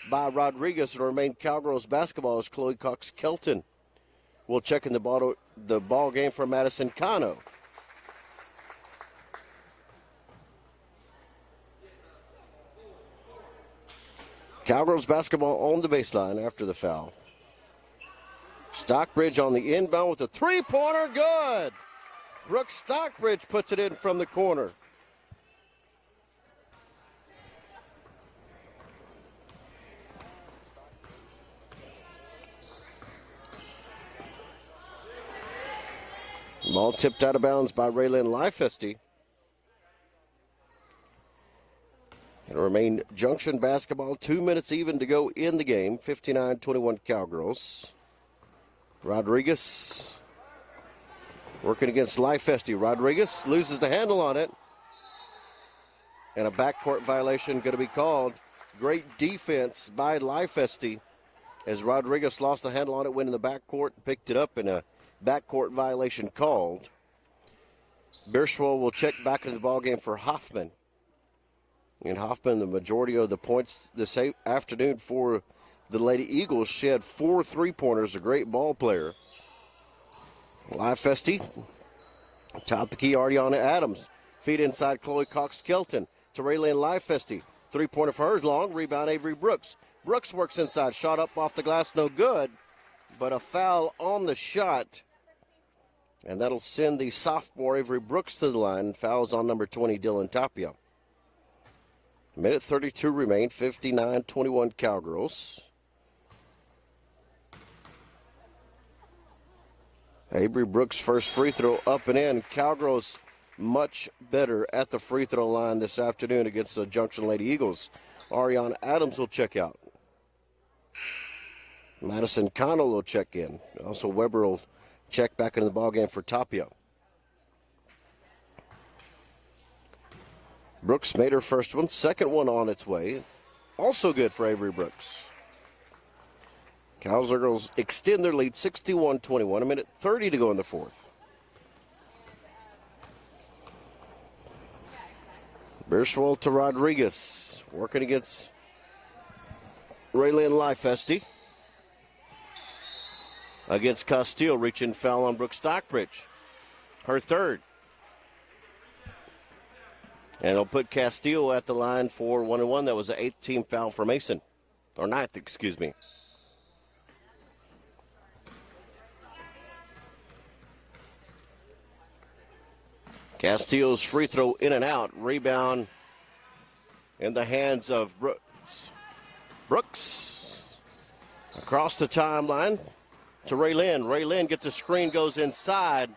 by Rodriguez. It'll remain Cowgirls basketball as Chloe Cox-Kelton will check in the ball game for Madison Cano. Cowgirls basketball on the baseline after the foul. Stockbridge on the inbound with a three-pointer, good. Brooke Stockbridge puts it in from the corner. Ball tipped out of bounds by Raylin Lifesty. It'll remain Junction basketball. 2 minutes even to go in the game. 59-21 Cowgirls. Rodriguez working against Lifesty. Rodriguez loses the handle on it. And a backcourt violation going to be called. Great defense by Lifesty as Rodriguez lost the handle on it, went in the backcourt, picked it up, and a backcourt violation called. Beerschwell will check back into the ballgame for Hoffman. And Hoffman, the majority of the points this afternoon for the Lady Eagles. She had 4 3-pointers, a great ball player. Lifesty, top the key, Ariana Adams. Feed inside Chloe Cox-Kelton to Raylin Lifesty. 3-pointer for hers, long. Rebound Avery Brooks. Brooks works inside, shot up off the glass, no good. But a foul on the shot. And that'll send the sophomore Avery Brooks to the line. Fouls on number 20, Dylan Tapia. Minute 32 remain, 59-21 Cowgirls. Avery Brooks' first free throw up and in. Cowgirls much better at the free throw line this afternoon against the Junction Lady Eagles. Ariana Adams will check out. Madison Connell will check in. Also, Weber will check back into the ballgame for Tapia. Brooks made her first one. Second one on its way. Also good for Avery Brooks. Cowgirls extend their lead 61-21. A minute 30 to go in the fourth. Beerschwell to Rodriguez. Working against Raylin Lifesty. Against Castile, reaching foul on Brooke Stockbridge. Her third. And it'll put Castillo at the line for 1-1. That was the 8th team foul for Mason. Or 9th, excuse me. Castillo's free throw in and out. Rebound in the hands of Brooks. Brooks across the timeline to Ray Lynn. Ray Lynn gets a screen, goes inside.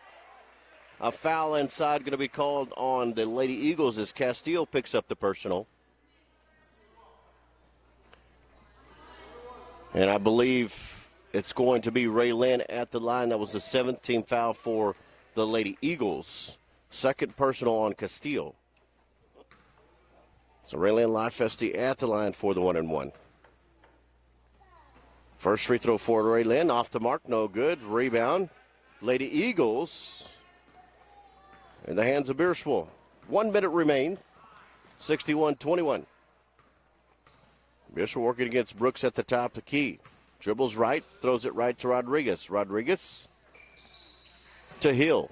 A foul inside going to be called on the Lady Eagles as Castillo picks up the personal. And I believe it's going to be Ray Lynn at the line. That was the 7th team foul for the Lady Eagles. Second personal on Castillo. So Ray Lynn Lifesti at the line for the 1-1. First free throw for Ray Lynn. Off the mark, no good. Rebound. Lady Eagles in the hands of Beerswell. 1 minute remain. 61-21. Beerswell working against Brooks at the top of the key. Dribbles right, throws it right to Rodriguez. Rodriguez to Hill.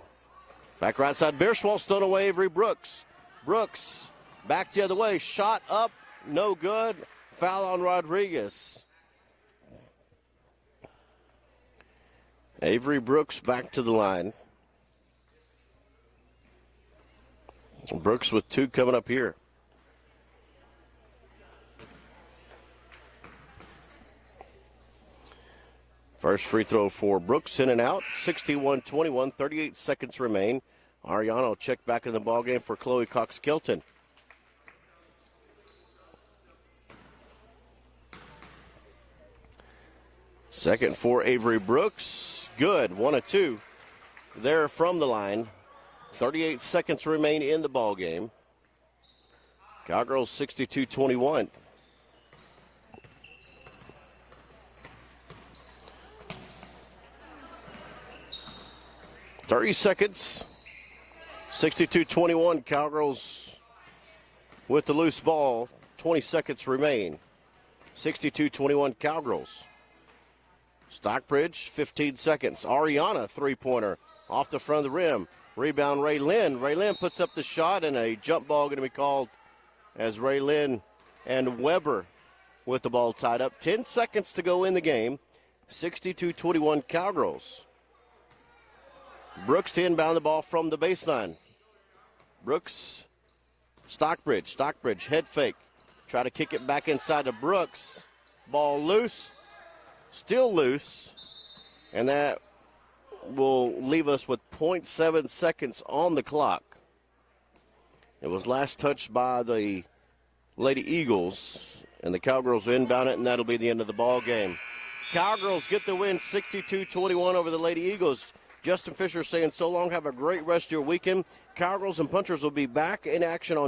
Back right side, Beerswell, stolen away, Avery Brooks. Brooks back the other way, shot up, no good. Foul on Rodriguez. Avery Brooks back to the line. Brooks with 2 coming up here. First free throw for Brooks, in and out. 61-21, 38 seconds remain. Ariano checked back in the ballgame for Chloe Cox-Kelton. Second for Avery Brooks. Good, 1 of 2 there from the line. 38 seconds remain in the ballgame. Cowgirls 62-21. .30 seconds. 62-21. Cowgirls with the loose ball. 20 seconds remain. 62-21 Cowgirls. Stockbridge, 15 seconds. Ariana, three-pointer off the front of the rim. Rebound, Ray Lynn. Ray Lynn puts up the shot, and a jump ball going to be called as Ray Lynn and Weber with the ball tied up. 10 seconds to go in the game. 62-21 Cowgirls. Brooks to inbound the ball from the baseline. Brooks, Stockbridge. Stockbridge, head fake. Try to kick it back inside to Brooks. Ball loose. Still loose. And that will leave us with 0.7 seconds on the clock. It was last touched by the Lady Eagles. And the Cowgirls will inbound it, and that'll be the end of the ball game. Cowgirls get the win 62-21 over the Lady Eagles. Justin Fisher saying so long. Have a great rest of your weekend. Cowgirls and Punchers will be back in action on